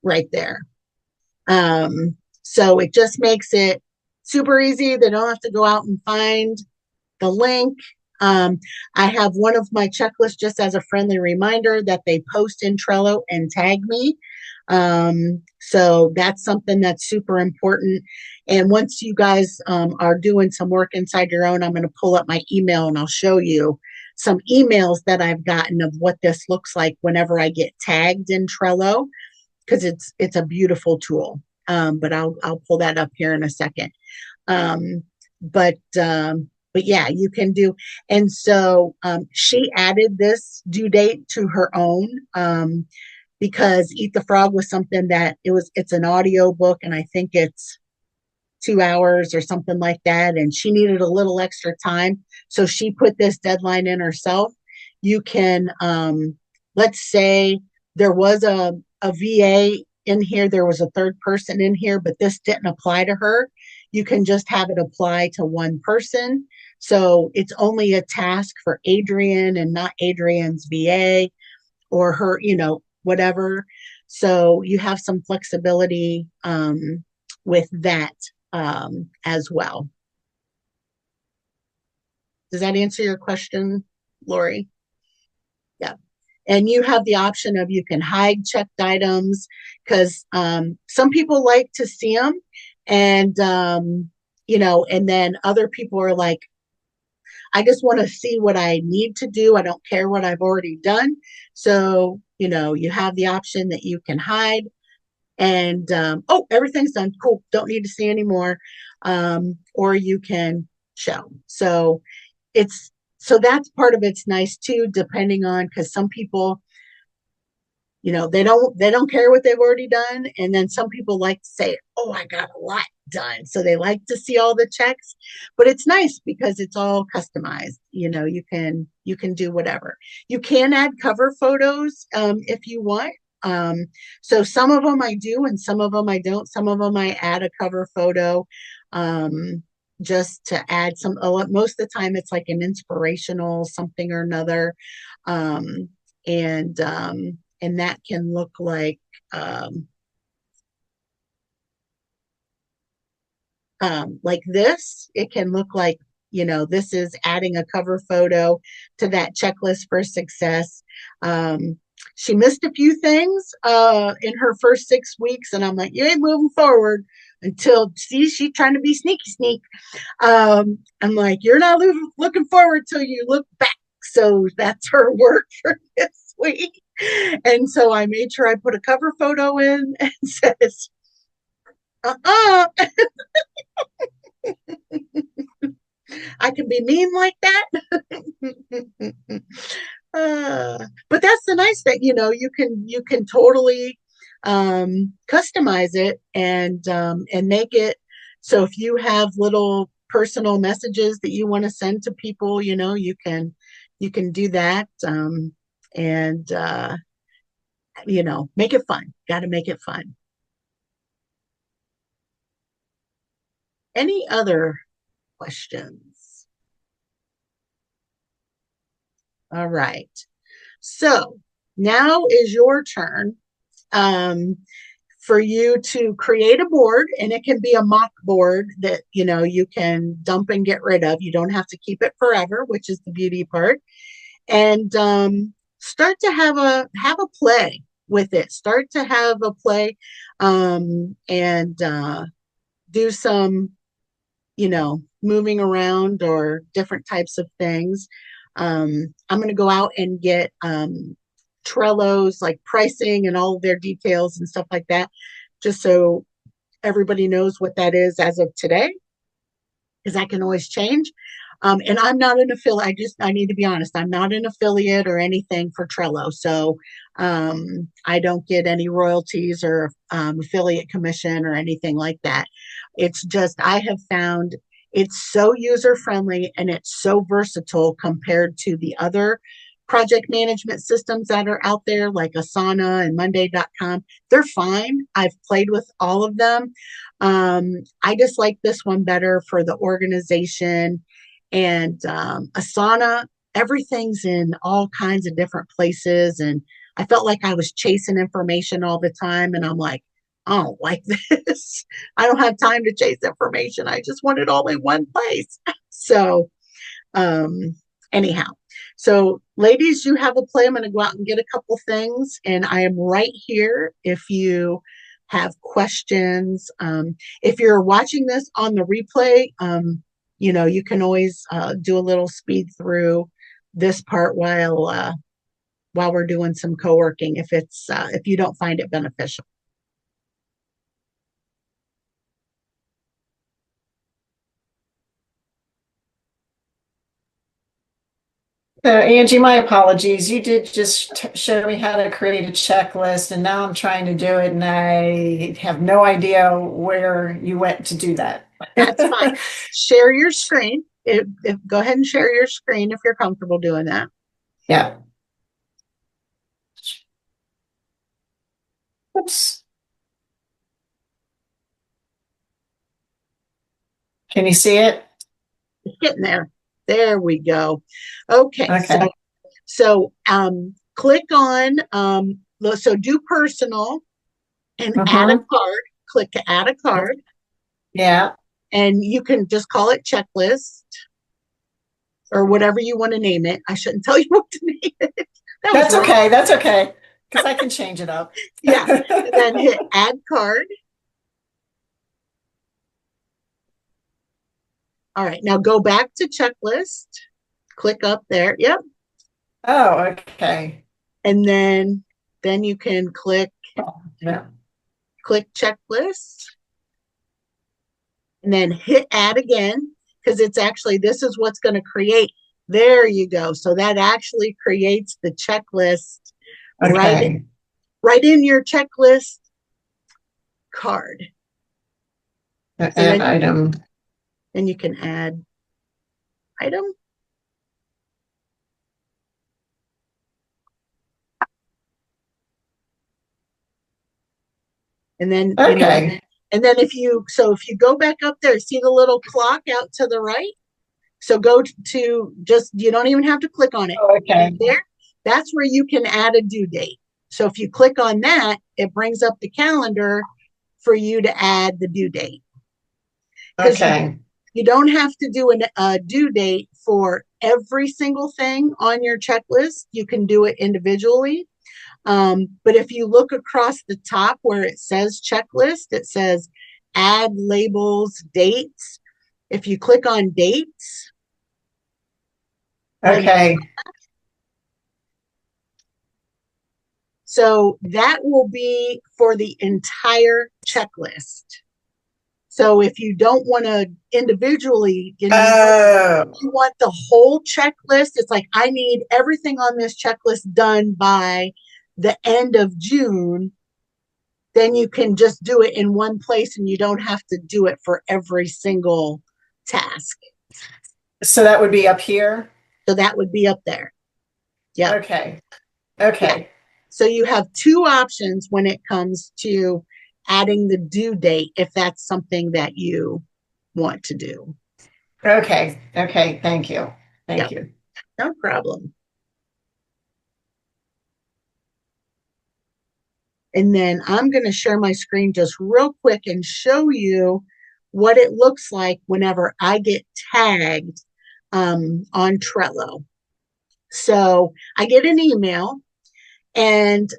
right there. So it just makes it super easy. They don't have to go out and find the link. I have one of my checklists just as a friendly reminder that they post in Trello and tag me. So that's something that's super important. And once you guys are doing some work inside your own, I'm going to pull up my email and I'll show you some emails that I've gotten of what this looks like whenever I get tagged in Trello, because it's a beautiful tool. But I'll pull that up here in a second. But yeah, you can do. And so she added this due date to her own because Eat the Frog was something that it's an audio book, and I think it's 2 hours or something like that. And she needed a little extra time. So she put this deadline in herself. You can, let's say there was a VA in here, there was a third person in here, but this didn't apply to her. You can just have it apply to one person. So it's only a task for Adrian and not Adrian's VA or her, whatever. So you have some flexibility with that as well. Does that answer your question, Lori? Yeah. And you have the option of you can hide checked items because some people like to see them. And, and then other people are like, I just want to see what I need to do. I don't care what I've already done. So, you have the option that you can hide and, oh, everything's done. Cool. Don't need to see anymore. Or you can show. So that's part of it's nice too, depending on, because some people, they don't care what they've already done. And then some people like to say, oh, I got a lot done. So they like to see all the checks, but it's nice because it's all customized. You can do whatever. You can add cover photos if you want. So some of them I do and some of them I don't. Some of them I add a cover photo just to add some, most of the time it's like an inspirational something or another. And that can look like this. It can look like, this is adding a cover photo to that checklist for success. She missed a few things in her first 6 weeks, and I'm like, you ain't moving forward until she's trying to be sneaky. I'm like, you're not looking forward till you look back. So that's her work for this week. And so I made sure I put a cover photo in and says, I can be mean like that. But that's the nice thing, you can totally customize it and make it so if you have little personal messages that you want to send to people, you can do that and make it fun. Got to make it fun. Any other questions? All right. So now is your turn for you to create a board, and it can be a mock board that you can dump and get rid of. You don't have to keep it forever, which is the beauty part. And start to have a play with it. Start to have a play and do some moving around or different types of things. I'm going to go out and get Trello's like pricing and all of their details and stuff like that, just so everybody knows what that is as of today, because that can always change. And I'm not an affiliate. I need to be honest. I'm not an affiliate or anything for Trello. So I don't get any royalties or affiliate commission or anything like that. It's just, I have found it's so user friendly and it's so versatile compared to the other project management systems that are out there like Asana and Monday.com. They're fine. I've played with all of them. I just like this one better for the organization. And Asana, everything's in all kinds of different places. And I felt like I was chasing information all the time. And I'm like, I don't like this. I don't have time to chase information. I just want it all in one place. So anyhow, so ladies, you have a play. I'm going to go out and get a couple things. And I am right here if you have questions. If you're watching this on the replay, you can always do a little speed through this part while we're doing some co-working if you don't find it beneficial. So Angie, my apologies. You did just show me how to create a checklist, and now I'm trying to do it, and I have no idea where you went to do that. That's fine. Share your screen. Go ahead and share your screen if you're comfortable doing that. Yeah. Oops. Can you see it? It's getting there. There we go. Okay. Okay. So click on, so do personal and add a card. Click to add a card. Yeah. and you can just call it checklist or whatever you want to name it. I shouldn't tell you what to name it. That was That's wrong. okay. That's okay. Because I can change it up. Yeah. And then hit add card. All right. Now go back to checklist. Click up there. Yep. Oh, okay. And then you can click Yeah. checklist and then hit add again because it's actually this is what's going to create. There you go. So that actually creates the checklist Okay. right in your checklist card. So Add item. then you can add item. And then, Okay. and then if you go back up there, see the little clock out to the right? So go to just, you don't even have to click on it. Oh, okay. There, that's where you can add a due date. So if you click on that, it brings up the calendar for you to add the due date. Okay. You don't have to do a due date for every single thing on your checklist. You can do it individually. But if you look across the top where it says checklist, it says add labels, dates. If you click on dates, Okay. so that will be for the entire checklist. So if you don't want to individually, you want the whole checklist. It's like, I need everything on this checklist done by the end of June. Then you can just do it in one place and you don't have to do it for every single task. So that would be up here? So that would be up there. Yeah. Okay. Okay. Yeah. So you have two options when it comes to adding the due date, if that's something that you want to do. Okay. Okay. Thank you. Thank you. No problem. And then I'm going to share my screen just real quick and show you what it looks like whenever I get tagged on Trello. So I get an email, and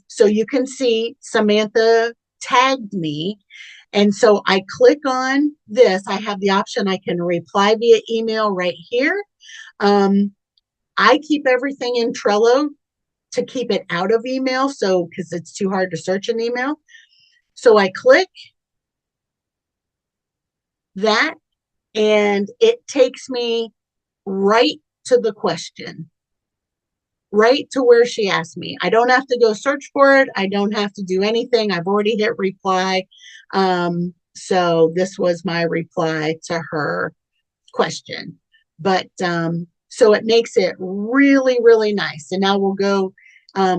so you can see Samantha tagged me. And so I click on this. I have the option, I can reply via email right here. I keep everything in Trello to keep it out of email. So, because it's too hard to search an email. So I click that and it takes me right to the question, right to where she asked me. I don't have to go search for it. I don't have to do anything. I've already hit reply. So this was my reply to her question. But so it makes it really, really nice. And now we'll go.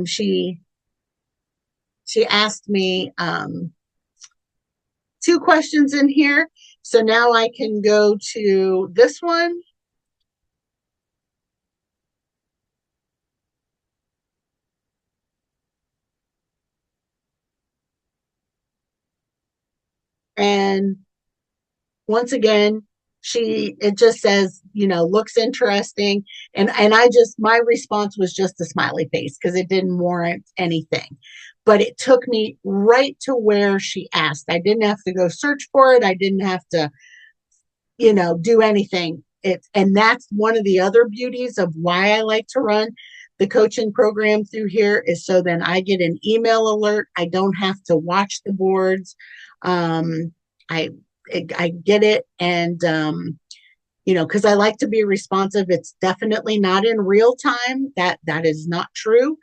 She asked me two questions in here. So now I can go to this one. And once again, it just says, looks interesting. And my response was just a smiley face because it didn't warrant anything. But it took me right to where she asked. I didn't have to go search for it. I didn't have to, do anything. And that's one of the other beauties of why I like to run the coaching program through here, is so then I get an email alert. I don't have to watch the boards. I get it. And, because I like to be responsive. It's definitely not in real time. That is not true.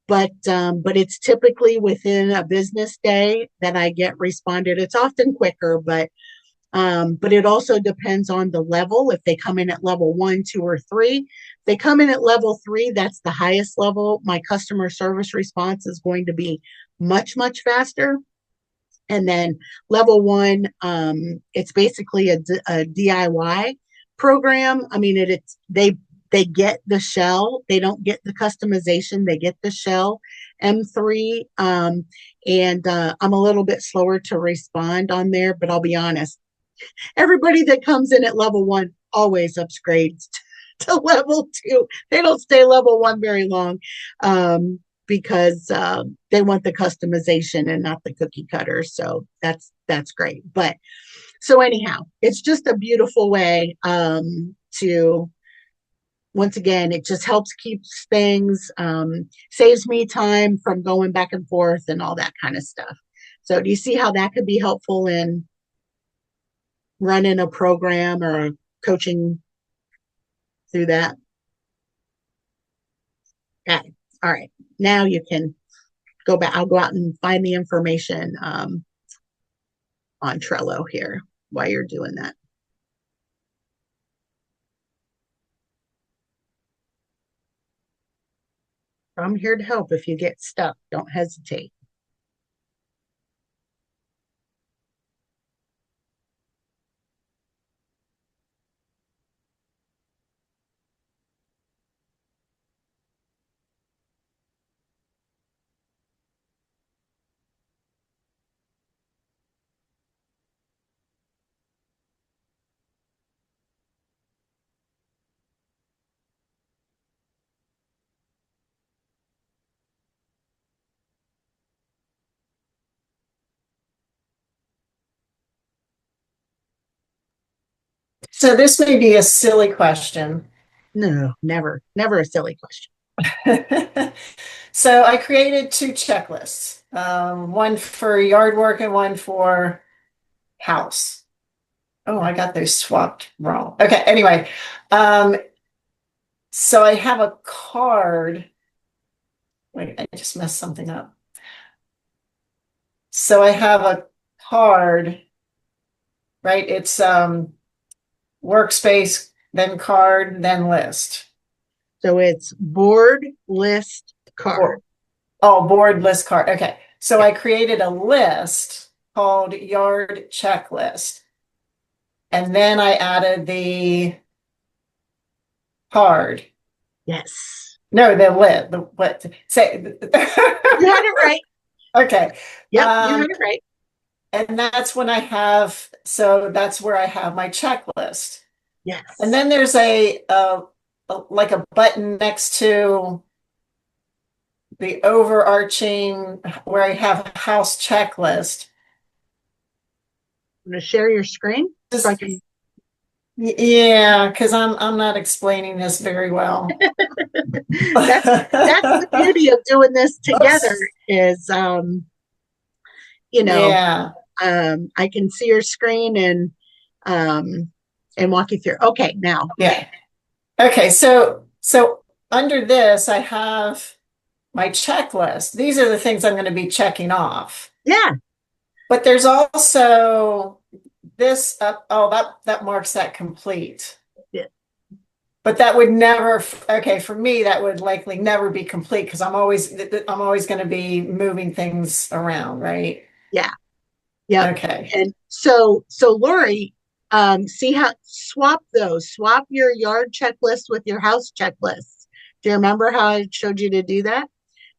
But it's typically within a business day that I get responded. It's often quicker, but it also depends on the level. If they come in at level 1, 2, or 3, if they come in at level 3, that's the highest level. My customer service response is going to be much, much faster. And then level 1, it's basically a DIY program. I mean, they get the shell. They don't get the customization. They get the shell, M3. And I'm a little bit slower to respond on there, but I'll be honest, everybody that comes in at level 1 always upgrades to level 2. They don't stay level 1 very long, because they want the customization and not the cookie cutter. So that's great. But so anyhow, it's just a beautiful way to, once again, it just helps keeps things, saves me time from going back and forth and all that kind of stuff. So do you see how that could be helpful in running a program or coaching through that? Okay. All right. Now you can go back. I'll go out and find the information on Trello here while you're doing that. I'm here to help. If you get stuck, don't hesitate. So this may be a silly question. No, never a silly question. So I created 2 checklists, one for yard work and one for house. Oh, I got those swapped wrong. Okay, anyway, so I have a card. Wait, I just messed something up. So I have a card, right? It's workspace, then card, then list. So it's board, list, card. Oh, board, list, card. Okay. So I created a list called yard checklist. And then I added the card. Yes. No, the lit. The what? Say. You had it right. Okay. Yep, you had it right. And that's when I have. So that's where I have my checklist. Yes. And then there's a like a button next to the overarching where I have a house checklist. I'm going to share your screen so I can. Yeah, because I'm not explaining this very well. that's the beauty of doing this together is Yeah. I can see your screen and walk you through. Okay, now. Yeah. Okay, so under this I have my checklist. These are the things I'm going to be checking off. Yeah. But there's also this that marks that complete. Yeah. But that would never, okay, for me that would likely never be complete because I'm always going to be moving things around, right? Yeah. Yeah. Okay. And so Lori, see how swap your yard checklist with your house checklist. Do you remember how I showed you to do that?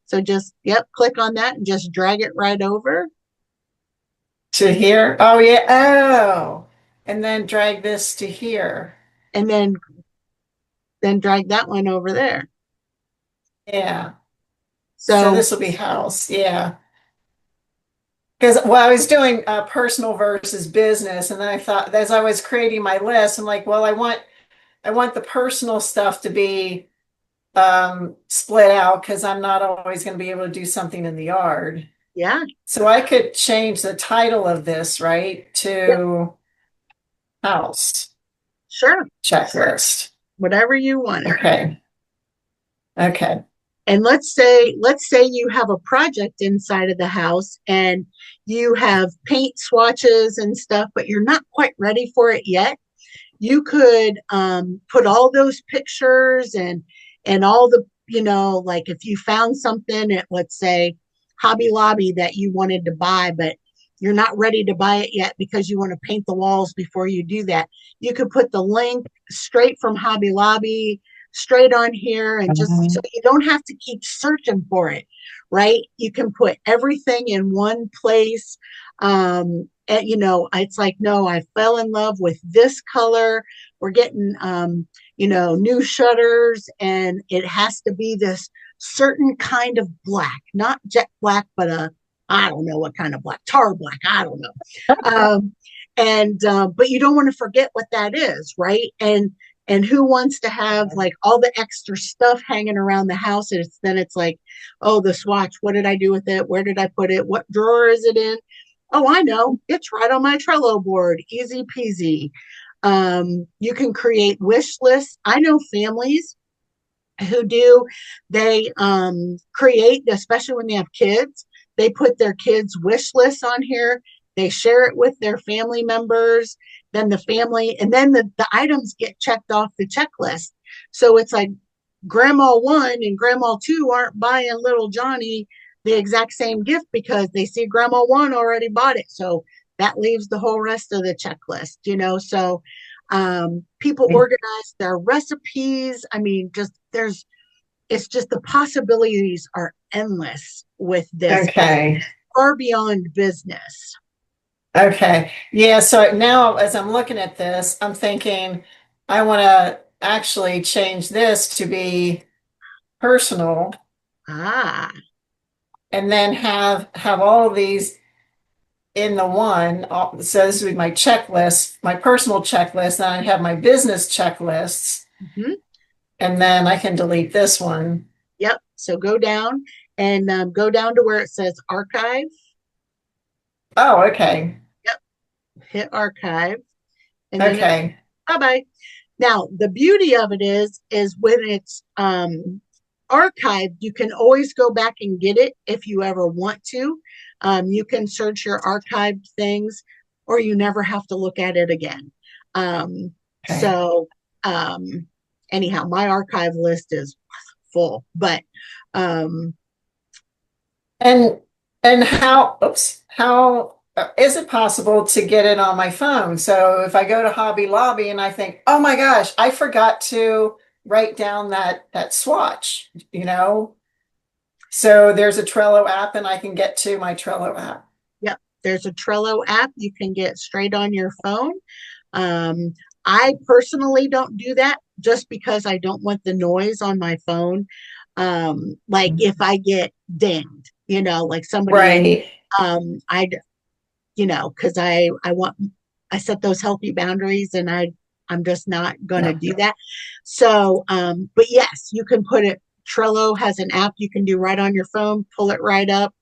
So just, click on that and just drag it right over. To here? Oh, yeah. Oh, and then drag this to here. And then drag that one over there. Yeah. So this will be house. Yeah. Because I was doing personal versus business, and then I thought as I was creating my list, I'm like, well, I want the personal stuff to be split out because I'm not always going to be able to do something in the yard. Yeah. So I could change the title of this, right, to house. Sure. Checklist. Whatever you want. Okay. Okay. And let's say you have a project inside of the house and you have paint swatches and stuff, but you're not quite ready for it yet. You could put all those pictures and all the, like if you found something at, let's say, Hobby Lobby that you wanted to buy, but you're not ready to buy it yet because you want to paint the walls before you do that. You could put the link straight from Hobby Lobby straight on here, and just so you don't have to keep searching for it, right? You can put everything in one place. And, it's like, no, I fell in love with this color. We're getting, new shutters, and it has to be this certain kind of black, not jet black, but I don't know what kind of black, tar black, I don't know. But you don't want to forget what that is, right? And who wants to have like all the extra stuff hanging around the house? And then it's like, oh, the swatch, what did I do with it? Where did I put it? What drawer is it in? Oh, I know, it's right on my Trello board, easy peasy. You can create wish lists. I know families who do, they create, especially when they have kids, they put their kids wish lists on here, they share it with their family members, then the family, and then the items get checked off the checklist. So it's like grandma one and grandma two aren't buying little Johnny the exact same gift because they see grandma one already bought it, so that leaves the whole rest of the checklist, so people organize their recipes. I mean, it's just the possibilities are endless with this. Okay. Far beyond business. Okay. Yeah. So now as I'm looking at this, I'm thinking I want to actually change this to be personal Ah, and then have all of these in the one. So this would be my checklist, my personal checklist. Then I have my business checklists, mhm. and then I can delete this one. Yep. So go down and go down to where it says archive. Oh, okay. Yep. Hit archive. And then Okay. bye-bye. Now, the beauty of it is when it's archived, you can always go back and get it if you ever want to. You can search your archived things, or you never have to look at it again. Okay. So, anyhow, my archive list is full, but And how is it possible to get it on my phone? So if I go to Hobby Lobby and I think, oh my gosh, I forgot to write down that swatch, So there's a Trello app and I can get to my Trello app. yep, there's a Trello app you can get straight on your phone. I personally don't do that just because I don't want the noise on my phone. Like if I get dinged, like somebody, Right. I, because I set those healthy boundaries, and I'm just not going to Yeah. do that. So, but yes, you can put it. Trello has an app you can do right on your phone, pull it right up,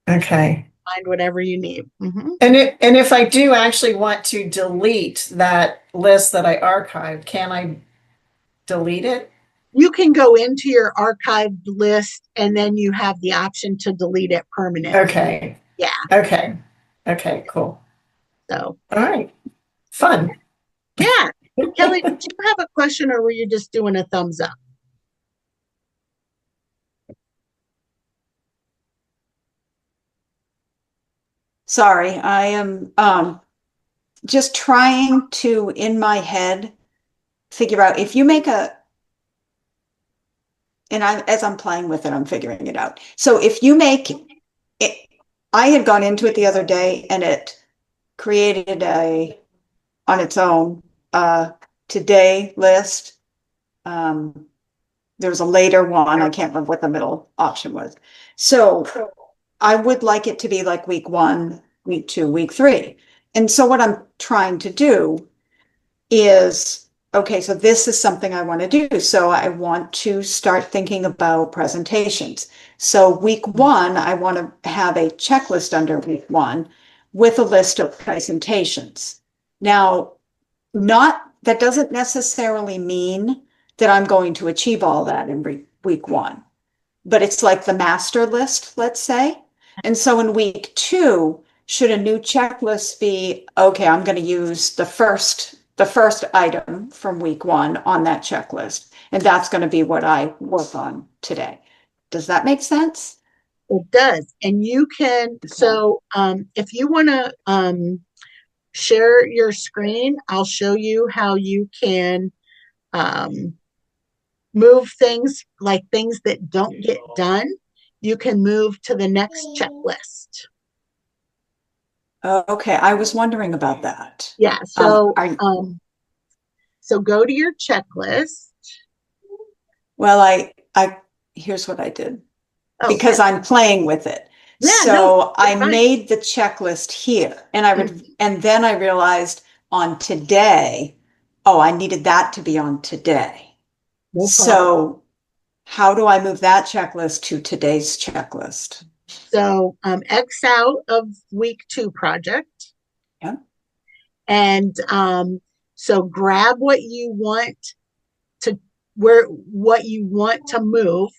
Okay. find whatever you need. Mm-hmm. And if I do actually want to delete that list that I archived, can I delete it? You can go into your archived list, and then you have the option to delete it permanently. Okay. Yeah. Okay. Okay, cool. So, All right. Fun. yeah. Kelly, did you have a question, or were you just doing a thumbs up? Sorry, I am just trying to, in my head, figure out if you make and as I'm playing with it, I'm figuring it out. So if you make it, I had gone into it the other day and it created on its own, today list. There was a later one. I can't remember what the middle option was. So I would like it to be like week 1, week 2, week 3. And so what I'm trying to do is, okay, so this is something I want to do. So I want to start thinking about presentations. So week 1, I want to have a checklist under week 1 with a list of presentations. Now, that doesn't necessarily mean that I'm going to achieve all that in week 1, but it's like the master list, let's say. And so in week 2, should a new checklist be, okay, I'm going to use the first item from week 1 on that checklist, and that's going to be what I work on today. Does that make sense? It does. And you can, so if you want to share your screen, I'll show you how you can move things like things that don't get done, you can move to the next checklist. Okay, I was wondering about that. Yeah, so go to your checklist. Well, here's what I did Oh, because good. I'm playing with it. Yeah, no, So I it's fine. made the checklist here and then I realized on today, oh, I needed that to be on today. No problem. So how do I move that checklist to today's checklist? So X out of week 2 project. Yeah. And so grab what you want to what you want to move,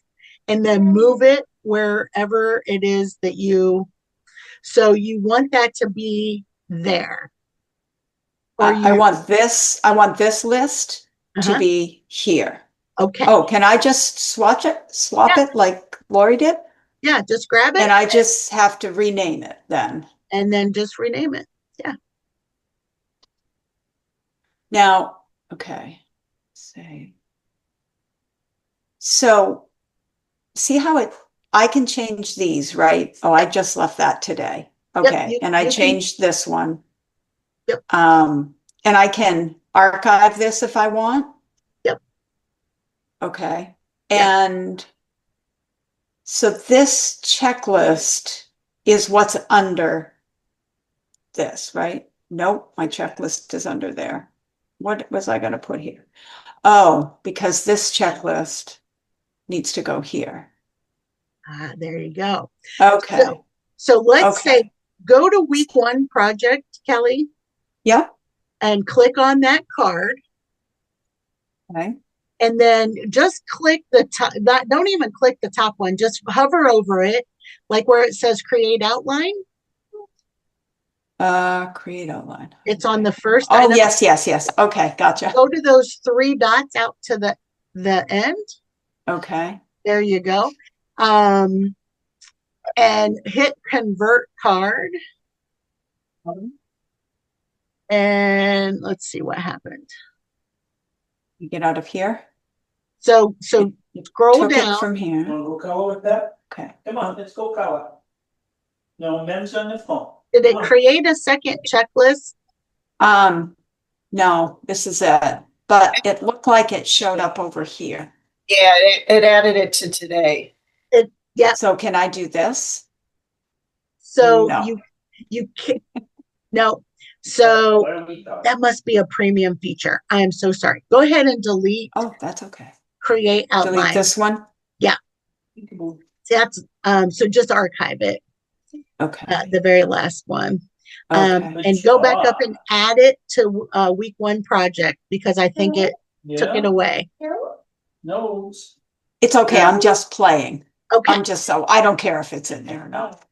and then move it wherever it is that so you want that to be there. Or I want this list to uh-huh. be here. Okay. Oh, can I just swap Yeah. it like Lori did? Yeah, just grab it And I just have to rename it then. and then just rename it. Yeah. Now, okay. Say. So see how I can change these, right? Oh, I just left that today. Yep, Okay. And I you can. changed this one. Yep. And I can archive this if I want. Yep. Okay. Yeah. And so this checklist is what's under this, right? Nope, my checklist is under there. What was I going to put here? Oh, because this checklist needs to go here. There you go. Okay. So let's say Okay. go to week 1 project, Kelly. Yep. And click on that card. Okay. And then just click the top, don't even click the top one, just hover over it, like where it says create outline. Create outline. It's on the first Oh, item. yes. Okay, gotcha. Go to those 3 dots out to the end. Okay. There you go. And hit convert card. And let's see what happened. You get out of here. So scroll Took down. it from here. Want to go color with that? Okay. Come on, let's go color. No, men's on the phone. Did it create a second checklist? No, this is it. But it looked like it showed up over here. Yeah, it added it to today. Yeah. So can I do this? So no. you can no. So that must be a premium feature. I am so sorry. Go ahead and delete. Oh, that's okay. Create outline. Delete this one? Yeah. That's so just archive it. Okay. The very last one. Okay. And go back up and add it to week 1 project because I think it took it away. No. It's okay. I'm just playing. Okay. I don't care if it's in there or not.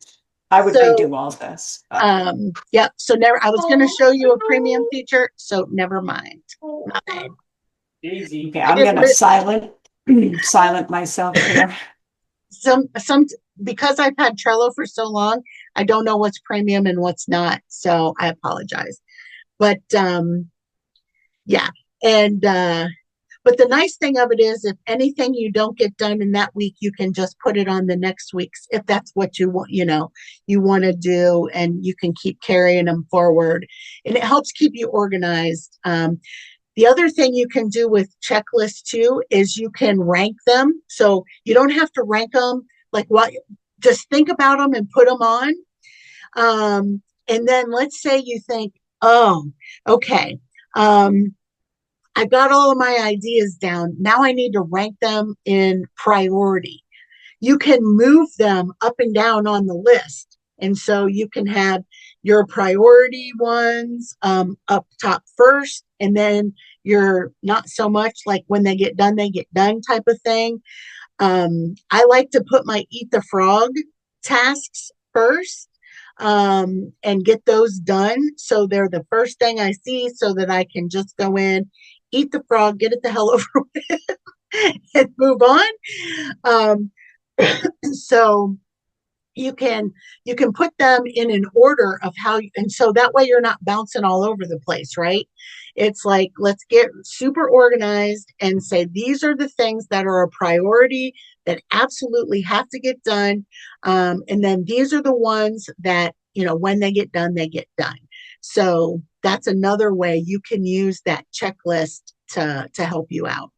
I would redo all this. Yeah. So I was going to show you a premium feature, so never mind. My bad. Easy. Okay, I'm going to silent myself here. Some because I've had Trello for so long, I don't know what's premium and what's not. So I apologize. But yeah. And but the nice thing of it is if anything you don't get done in that week, you can just put it on the next week's if that's what you want, you want to do, and you can keep carrying them forward. And it helps keep you organized. The other thing you can do with checklists too is you can rank them. So you don't have to rank them like just think about them and put them on. And then let's say you think, oh, okay. I got all of my ideas down. Now I need to rank them in priority. You can move them up and down on the list. And so you can have your priority ones up top first, and then your not so much like when they get done type of thing. I like to put my eat the frog tasks first and get those done. So they're the first thing I see so that I can just go in, eat the frog, get it the hell over with and move on. So you can put them in an order of how and so that way you're not bouncing all over the place, right? It's like, let's get super organized and say these are the things that are a priority that absolutely have to get done, and then these are the ones that, when they get done, they get done. So that's another way you can use that checklist to help you out.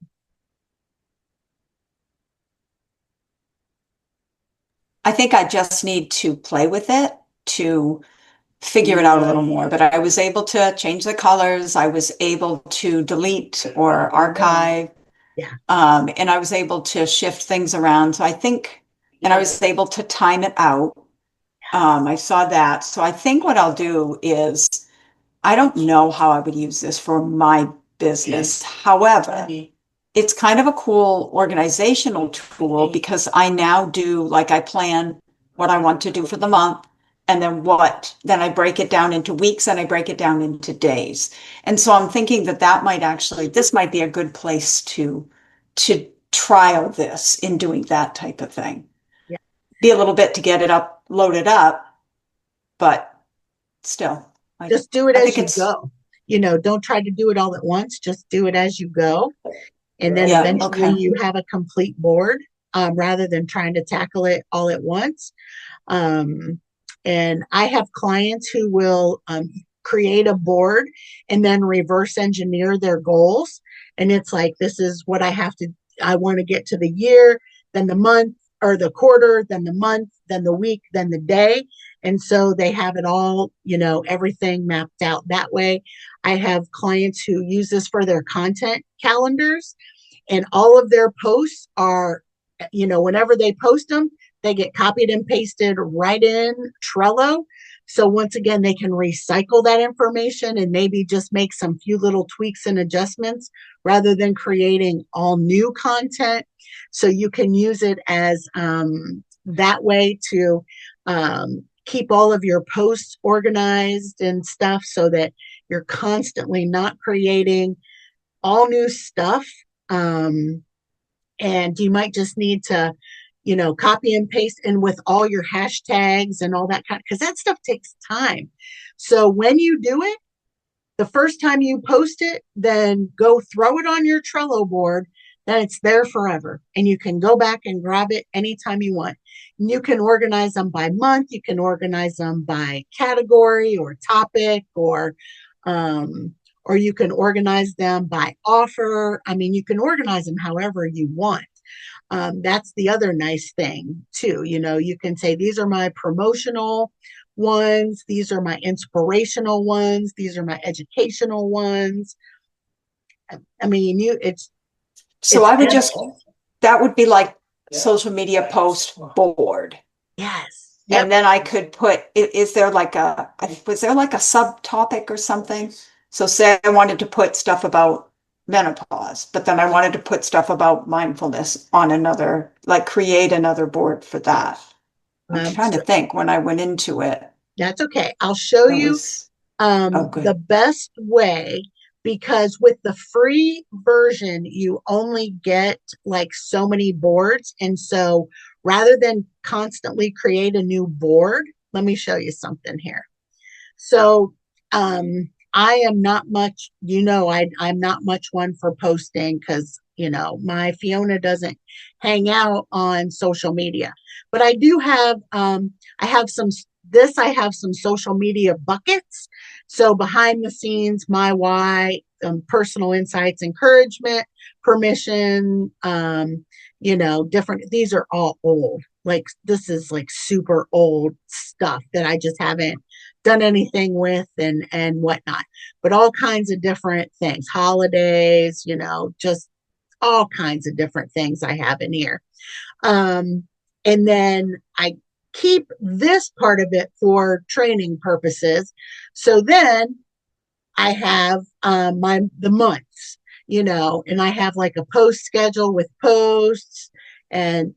I think I just need to play with it to figure it out a little more, but I was able to change the colors. I was able to delete or archive, Yeah. and I was able to shift things around. So I think, and I was able to time it out. I saw that. So I think what I'll do is, I don't know how I would use this for my business. However, it's kind of a cool organizational tool because I now do, like, I plan what I want to do for the month, and then I break it down into weeks and I break it down into days. And so I'm thinking this might be a good place to trial this in doing that type of thing. Yeah. Be a little bit to get it loaded up, but still, Just do it I as think you it's, go. Don't try to do it all at once. Just do it as you go. And then yeah, eventually okay. you have a complete board, rather than trying to tackle it all at once. Um, and I have clients who will create a board and then reverse engineer their goals. And it's like, this is what I want to get to the year, then the month, or the quarter, then the month, then the week, then the day. And so they have it all, everything mapped out that way. I have clients who use this for their content calendars, and all of their posts are, whenever they post them, they get copied and pasted right in Trello. So once again, they can recycle that information and maybe just make some few little tweaks and adjustments rather than creating all new content. So you can use it as that way to keep all of your posts organized and stuff so that you're constantly not creating all new stuff. And you might just need to, copy and paste in with all your hashtags and all that because that stuff takes time. So when you do it, the first time you post it, then go throw it on your Trello board. Then it's there forever. And you can go back and grab it anytime you want. And you can organize them by month. You can organize them by category or topic, or you can organize them by offer. I mean, you can organize them however you want. That's the other nice thing too. You can say, these are my promotional ones, these are my inspirational ones, these are my educational ones. I mean, So it's I would edible. that would be like social media post board. Yes. Yep. And then I could put, was there like a subtopic or something? So say I wanted to put stuff about menopause, but then I wanted to put stuff about mindfulness on another, like create another board for that. I'm trying to think when I went into it. That's okay. I'll show you the best way, because with the free version, you only get like so many boards. And so rather than constantly create a new board, let me show you something here. So I am not much, I'm not much one for posting because, my Fiona doesn't hang out on social media. But I do have, I have some social media buckets. So behind the scenes, my why, personal insights, encouragement, permission, these are all old. Like, this is like super old stuff that I just haven't done anything with and whatnot, but all kinds of different things, holidays, just all kinds of different things I have in here. And then I keep this part of it for training purposes. So then I have the months, and I have like a post schedule with posts, and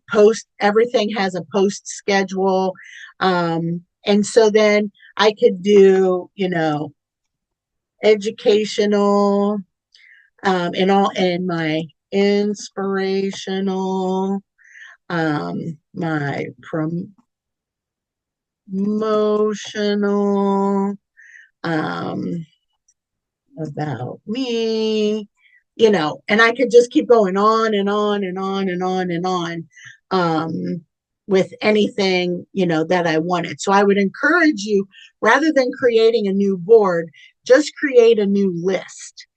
everything has a post schedule. And so then I could do, educational, and my inspirational, my emotional, um, about me, and I could just keep going on and on and on and on and on, with anything, that I wanted. So I would encourage you, rather than creating a new board, just create a new list.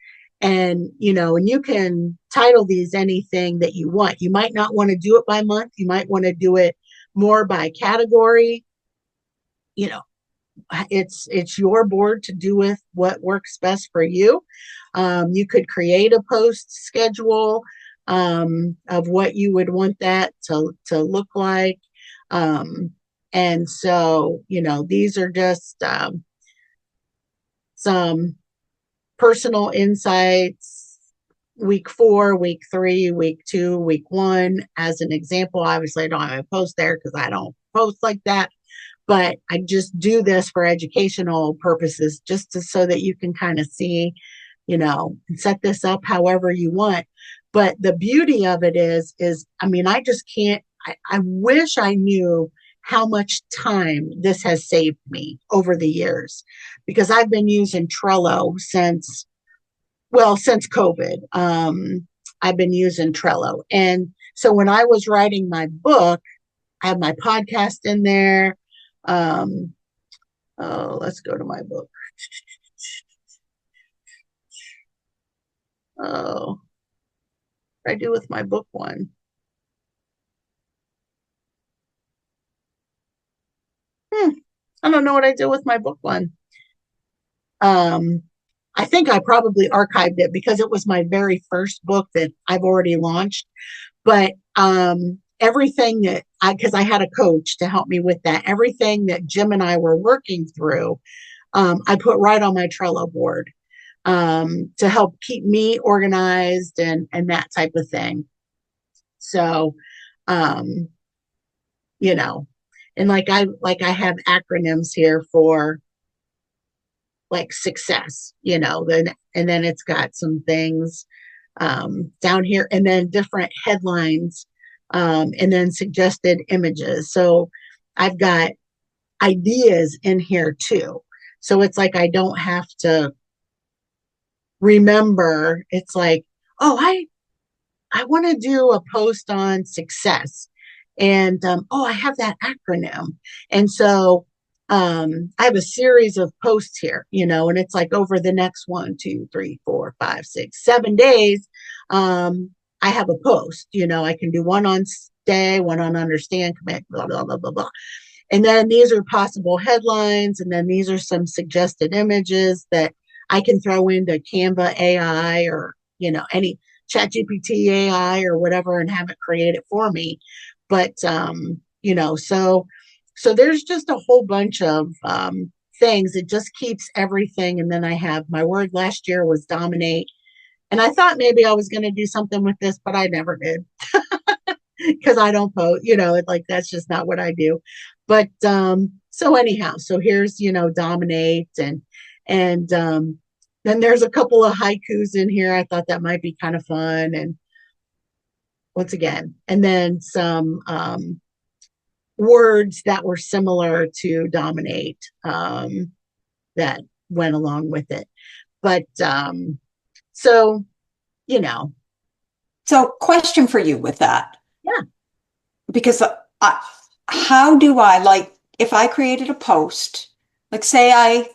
And, and you can title these anything that you want. You might not want to do it by month. You might want to do it more by category. You know, it's your board to do with what works best for you. You could create a post schedule, of what you would want that to look like. And so, these are just, some personal insights. Week 4, week 3, week 2, week 1. As an example, obviously I don't have a post there because I don't post like that, but I just do this for educational purposes, just so that you can kind of see, set this up however you want. But the beauty of it is, I mean, I just can't, I wish I knew how much time this has saved me over the years, because I've been using Trello since COVID. I've been using Trello. And so when I was writing my book, I have my podcast in there. Let's go to my book. Oh, what did I do with my book one? I don't know what I did with my book one. I think I probably archived it because it was my very first book that I've already launched. But everything that because I had a coach to help me with that, everything that Jim and I were working through, I put right on my Trello board, to help keep me organized and that type of thing. So, um, you know, and like I have acronyms here for like success, then and then it's got some things, down here, and then different headlines, and then suggested images. So I've got ideas in here too. So it's like I don't have to remember. It's like, oh, I want to do a post on success. And oh, I have that acronym. And so I have a series of posts here, and it's like over the next 1, 2, 3, 4, 5, 6, 7 days, I have a post, I can do one on stay, one on understand, commit, blah, blah, blah, blah, blah. And then these are possible headlines. And then these are some suggested images that I can throw into Canva AI or, any ChatGPT AI or whatever and have it create it for me. But, so there's just a whole bunch of things. It just keeps everything. And then I have my word last year was dominate. And I thought maybe I was going to do something with this, but I never did because I don't post, like that's just not what I do. But so anyhow, so here's, dominate and then there's a couple of haikus in here. I thought that might be kind of fun. And once again, and then some words that were similar to dominate, that went along with it. But so, So question for you with that. Yeah. Because how do I, like, if I created a post, like say I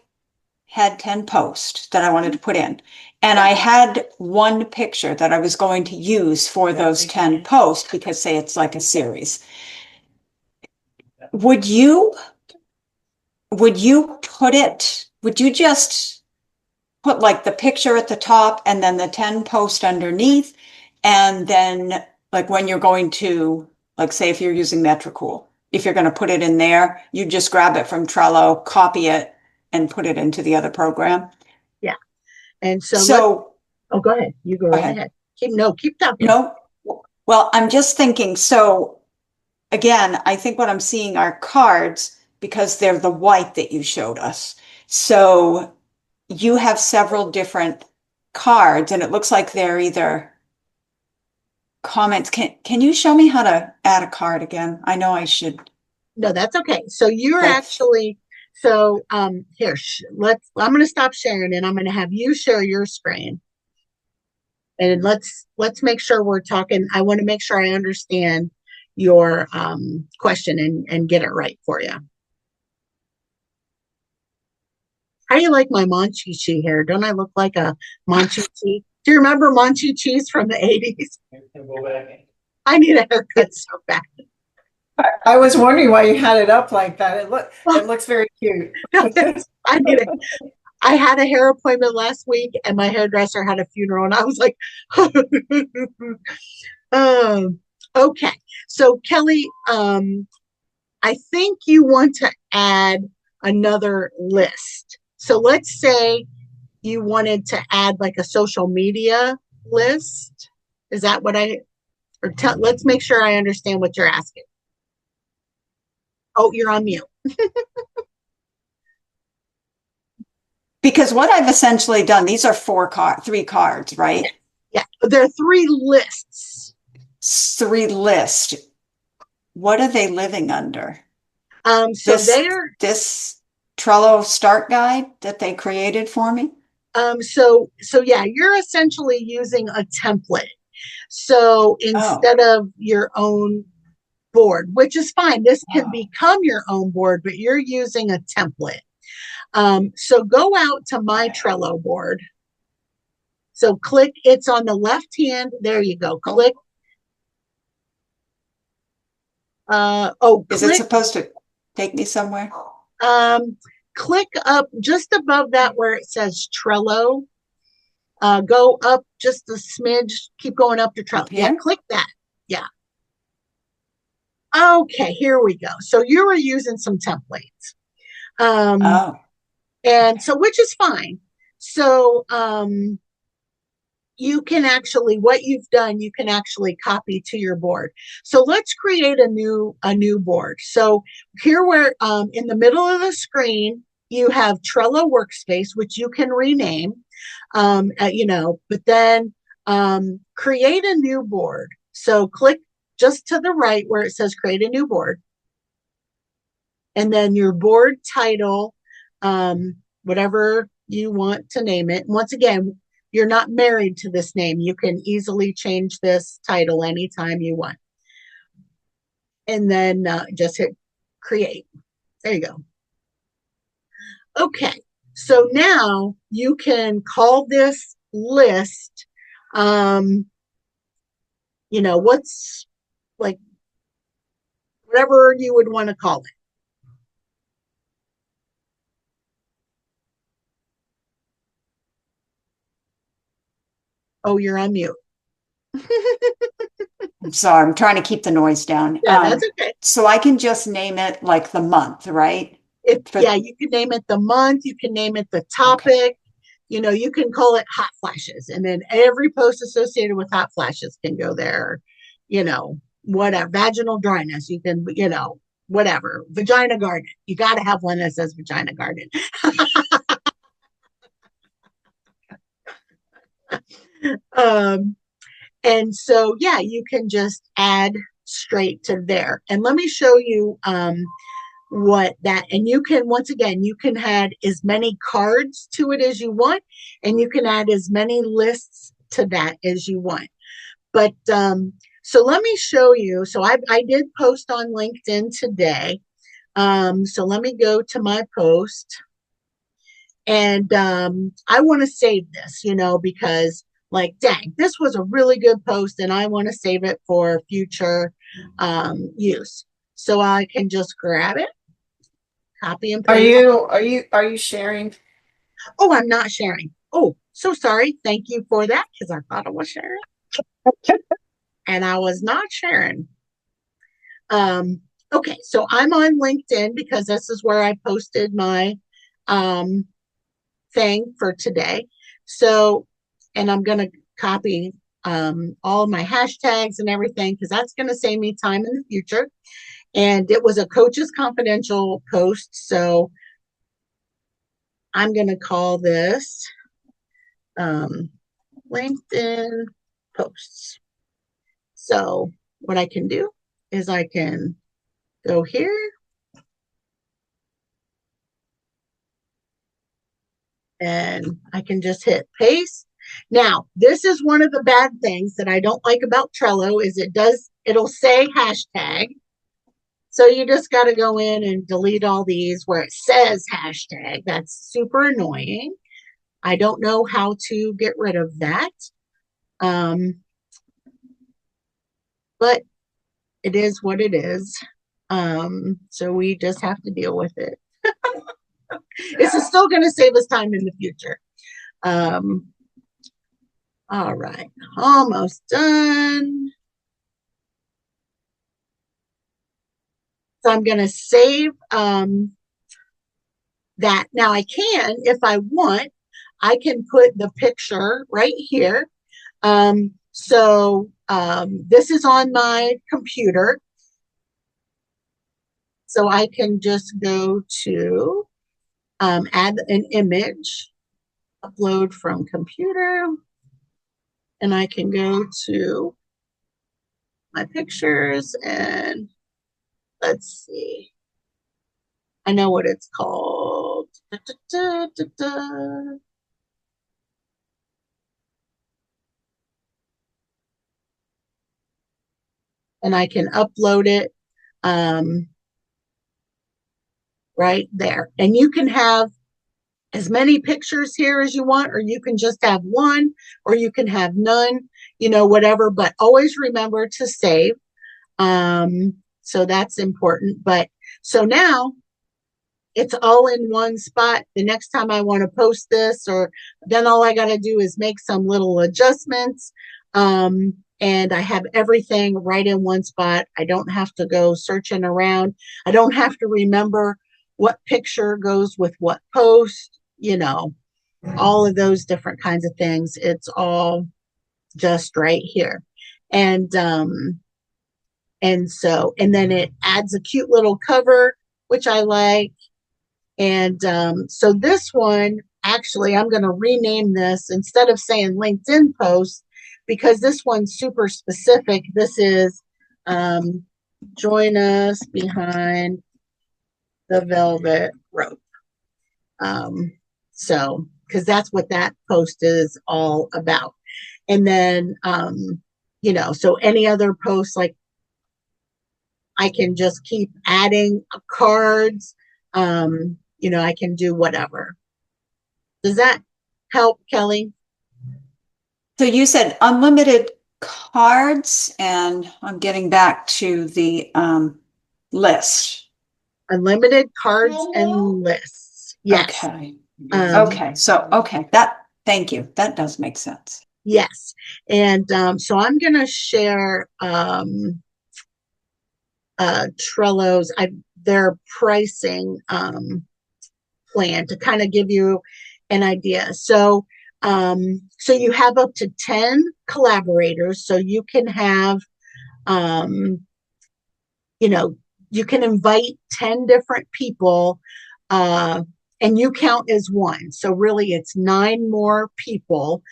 had 10 posts that I wanted to put in, and I had one picture that I was going to use for those 10 posts, because say it's like a series. Would you just put like the picture at the top and then the 10 post underneath? And then like when you're going to, like say if you're using Metricool, if you're going to put it in there, you just grab it from Trello, copy it, and put it into the other program. Yeah. And so oh, go ahead. You go right ahead. Keep talking. No. Well, I'm just thinking, so again, I think what I'm seeing are cards because they're the white that you showed us. So you have several different cards and it looks like they're either comments. Can you show me how to add a card again? I know I should. No, that's okay. So you're Like, actually, so here, I'm going to stop sharing and I'm going to have you share your screen. And let's make sure we're talking. I want to make sure I understand your question and get it right for you. How do you like my Monchichi hair? Don't I look like a Monchichi? Do you remember Monchichis from the 80s? Go back. I need a haircut so bad. I was wondering why you had it up like that. It looks very cute. I need it. I had a hair appointment last week and my hairdresser had a funeral and I was like, okay. So Kelly, I think you want to add another list. So let's say you wanted to add like a social media list. Is that what let's make sure I understand what you're asking. Oh, you're on mute. because what I've essentially done, these are three cards, right? Yeah, there are three lists. Three lists. What are they living under? So they're this Trello start guide that they created for me. so yeah, you're essentially using a template. So instead of your own board, which is fine, this can become your own board, but you're using a template. So go out to my Trello board. So click, it's on the left hand. There you go. Click. Is it supposed to take me somewhere? Click up just above that where it says Trello. Go up just a smidge, keep going up to Trello. Yeah, click that. Yeah. Okay, here we go. So you were using some templates. And so, which is fine. So you can actually, what you've done, you can actually copy to your board. So let's create a new board. So here where in the middle of the screen, you have Trello Workspace, which you can rename, but then create a new board. So click just to the right where it says create a new board. And then your board title, whatever you want to name it. Once again, you're not married to this name. You can easily change this title anytime you want. And then just hit create. There you go. Okay, so now you can call this list, what's like, whatever you would want to call it. Oh, you're on mute. I'm sorry, I'm trying to keep the noise down. Yeah, that's okay. So I can just name it like the month, right? You can name it the month, you can name it the topic, okay. You can call it hot flashes, and then every post associated with hot flashes can go there, whatever, vaginal dryness, you can, whatever, vagina garden. You got to have one that says vagina garden. And so, yeah, you can just add straight to there. And let me show you what that, and you can, once again, you can add as many cards to it as you want, and you can add as many lists to that as you want. But so let me show you. So I did post on LinkedIn today. So let me go to my post, and I want to save this, because like, dang, this was a really good post and I want to save it for future use. So I can just grab it, copy and paste. Are you sharing? Oh, I'm not sharing. Oh, so sorry. Thank you for that, because I thought I was sharing. And I was not sharing. Okay, so I'm on LinkedIn because this is where I posted my thing for today. So, and I'm going to copy all of my hashtags and everything, because that's going to save me time in the future. And it was a Coaches Confidential post. So I'm going to call this LinkedIn posts. So what I can do is I can go here and I can just hit paste. Now, this is one of the bad things that I don't like about Trello is it'll say hashtag. So you just got to go in and delete all these where it says hashtag. That's super annoying. I don't know how to get rid of that. But it is what it is. So we just have to deal with it. This is still going to save us time in the future. All right, almost done. So I'm going to save that. Now I can, if I want, I can put the picture right here. This is on my computer. So I can just go to add an image, upload from computer, and I can go to my pictures and let's see. I know what it's called. Da, da, da, da. And I can upload it right there. And you can have as many pictures here as you want, or you can just have one, or you can have none, whatever. But always remember to save. So that's important. But so now it's all in one spot. The next time I want to post this, or then all I got to do is make some little adjustments. And I have everything right in one spot. I don't have to go searching around. I don't have to remember what picture goes with what post, all of those different kinds of things. It's all just right here. And then it adds a cute little cover, which I like. And so this one, actually, I'm going to rename this instead of saying LinkedIn post, because this one's super specific. This is join us behind the velvet rope. Because that's what that post is all about. And then, so any other posts, like I can just keep adding cards. I can do whatever. Does that help, Kelly? So you said unlimited cards, and I'm getting back to the list. Unlimited cards and lists. Yes. Okay. Okay. Thank you. That does make sense. Yes. And so I'm going to share Trello's their pricing plan to kind of give you an idea. So you have up to 10 collaborators. So you can have you can invite 10 different people and you count as one. So really it's 9 more people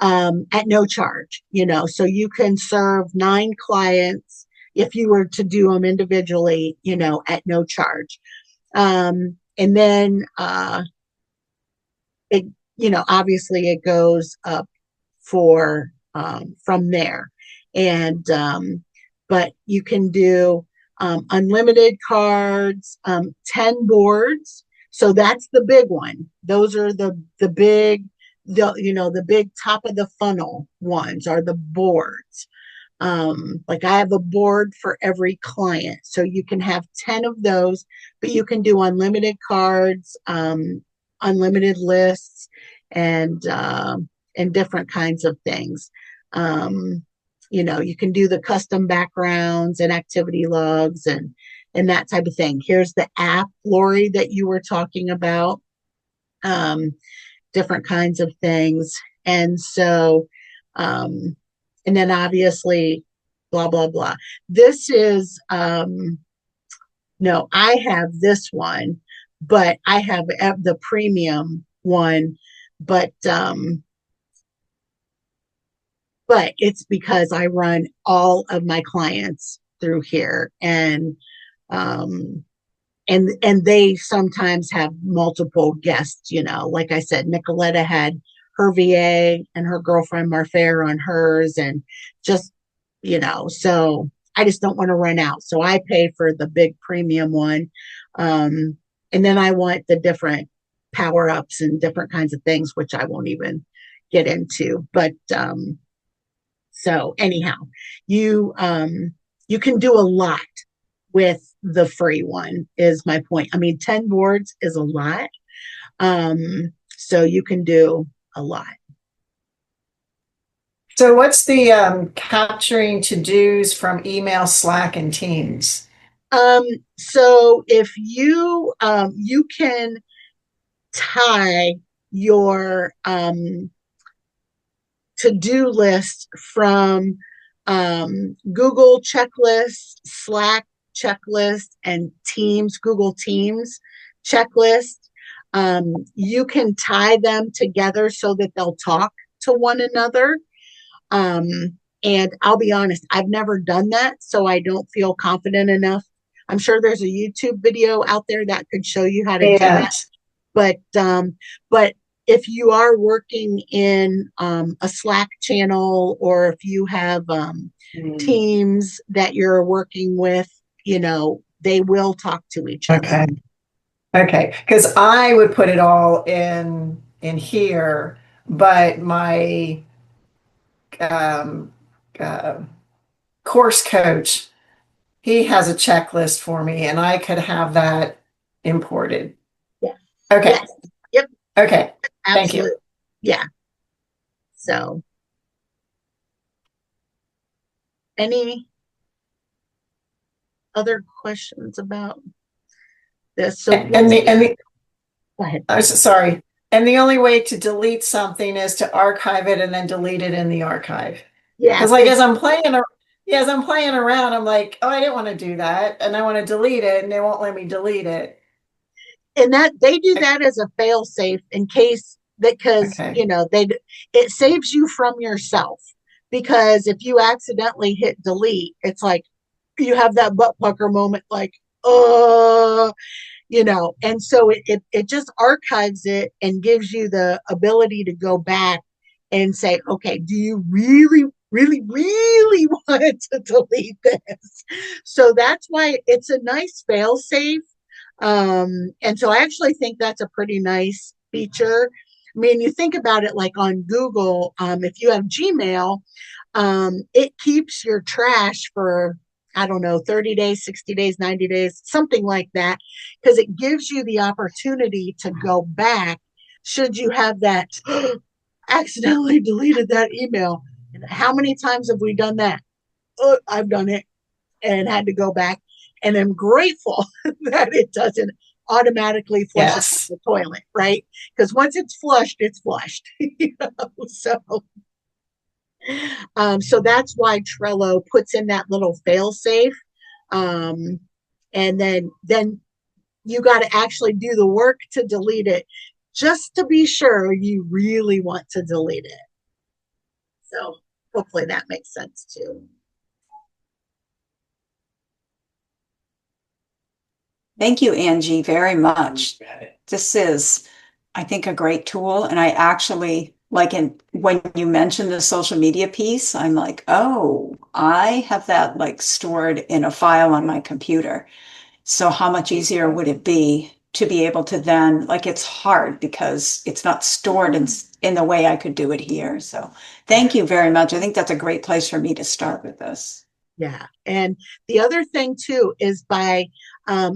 at no charge, so you can serve 9 clients if you were to do them individually, at no charge. And then it, obviously it goes up for from there. And but you can do unlimited cards, 10 boards. So that's the big one. Those are the big, the big top of the funnel ones are the boards. Like I have a board for every client. So you can have 10 of those, but you can do unlimited cards, unlimited lists, and different kinds of things. You can do the custom backgrounds and activity logs and that type of thing. Here's the app, Lori, that you were talking about, different kinds of things. And so, and then obviously, blah, blah, blah. This is, no, I have this one, but I have the premium one, but it's because I run all of my clients through here, and and they sometimes have multiple guests, like I said, Nicoletta had her VA and her girlfriend Marfair on hers, and just, so I just don't want to run out. So I pay for the big premium one. And then I want the different power ups and different kinds of things, which I won't even get into. But so anyhow, you can do a lot with the free one, is my point. I mean, 10 boards is a lot. So you can do a lot. So what's the capturing to-dos from email, Slack, and Teams? So if you can tie your to-do list from Google checklist, Slack checklist, and Teams, Google Teams checklist. You can tie them together so that they'll talk to one another. And I'll be honest, I've never done that, so I don't feel confident enough. I'm sure there's a YouTube video out there that could show you how to do that. But if you are working in a Slack channel, or if you have teams that you're working with, they will talk to each other. Okay, because I would put it all in here, but my um, uh, course coach, he has a checklist for me, and I could have that imported. Yeah. Okay. Yes. Yep. Okay. Thank Absolutely. you. Yeah. So, any other questions about this? So, And the go ahead. I was sorry. And the only way to delete something is to archive it and then delete it in the archive. Yeah. Because like as I'm playing around, I'm like, oh, I didn't want to do that, and I want to delete it, and they won't let me delete it. And that they do that as a fail safe in case, because Okay. it saves you from yourself, because if you accidentally hit delete, it's like you have that butt pucker moment, like, and so it just archives it and gives you the ability to go back and say, okay, do you really, really, really want to delete this? So that's why it's a nice fail safe. And so I actually think that's a pretty nice feature. I mean, you think about it, like on Google, if you have Gmail, it keeps your trash for, I don't know, 30 days, 60 days, 90 days, something like that, because it gives you the opportunity to go back should you have that accidentally deleted that email. And how many times have we done that? I've done it and had to go back, and I'm grateful that it doesn't automatically flush Yes. the toilet, right? Because once it's flushed, it's flushed. So that's why Trello puts in that little fail safe. And then you got to actually do the work to delete it, just to be sure you really want to delete it. So hopefully that makes sense too. Thank you, Angie, very much. This is, I think, a great tool. And I actually, like when you mentioned the social media piece, I'm like, oh, I have that like stored in a file on my computer. So how much easier would it be to be able to then, like, it's hard because it's not stored in the way I could do it here. So thank you very much. I think that's a great place for me to start with this. Yeah. And the other thing too is by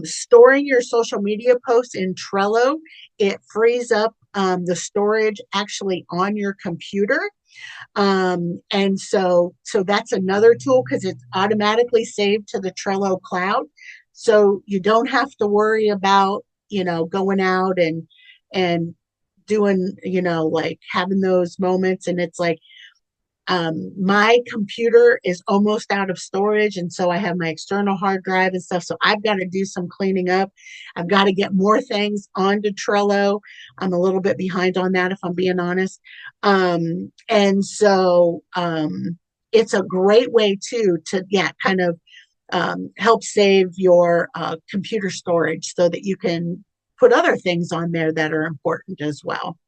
storing your social media posts in Trello, it frees up the storage actually on your computer. And so that's another tool, because it's automatically saved to the Trello cloud. So you don't have to worry about, going out and doing, like having those moments. And it's like, my computer is almost out of storage, and so I have my external hard drive and stuff, so I've got to do some cleaning up. I've got to get more things onto Trello. I'm a little bit behind on that, if I'm being honest. And so it's a great way too to kind of help save your computer storage so that you can put other things on there that are important as well.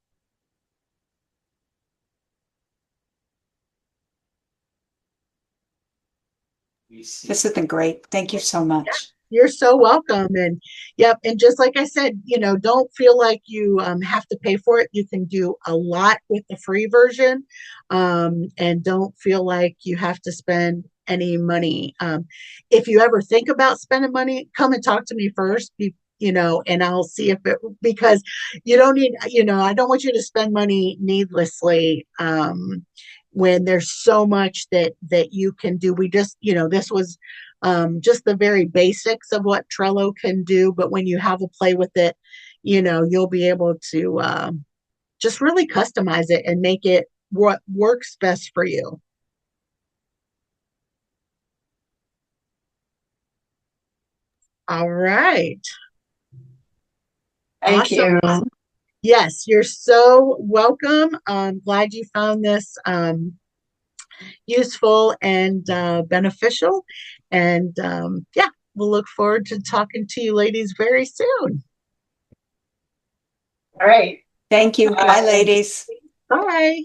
This has been great. Thank you so much. You're so welcome. And yep. And just like I said, don't feel like you have to pay for it. You can do a lot with the free version, and don't feel like you have to spend any money. If you ever think about spending money, come and talk to me first. And I'll see if because you don't need, I don't want you to spend money needlessly. When there's so much that you can do. We just, this was just the very basics of what Trello can do. But when you have a play with it, you'll be able to just really customize it and make it what works best for you. All right. Thank Awesome. you. Yes, you're so welcome. I'm glad you found this useful and beneficial. And yeah, we'll look forward to talking to you ladies very soon. All right. Thank you. Bye, ladies. Bye.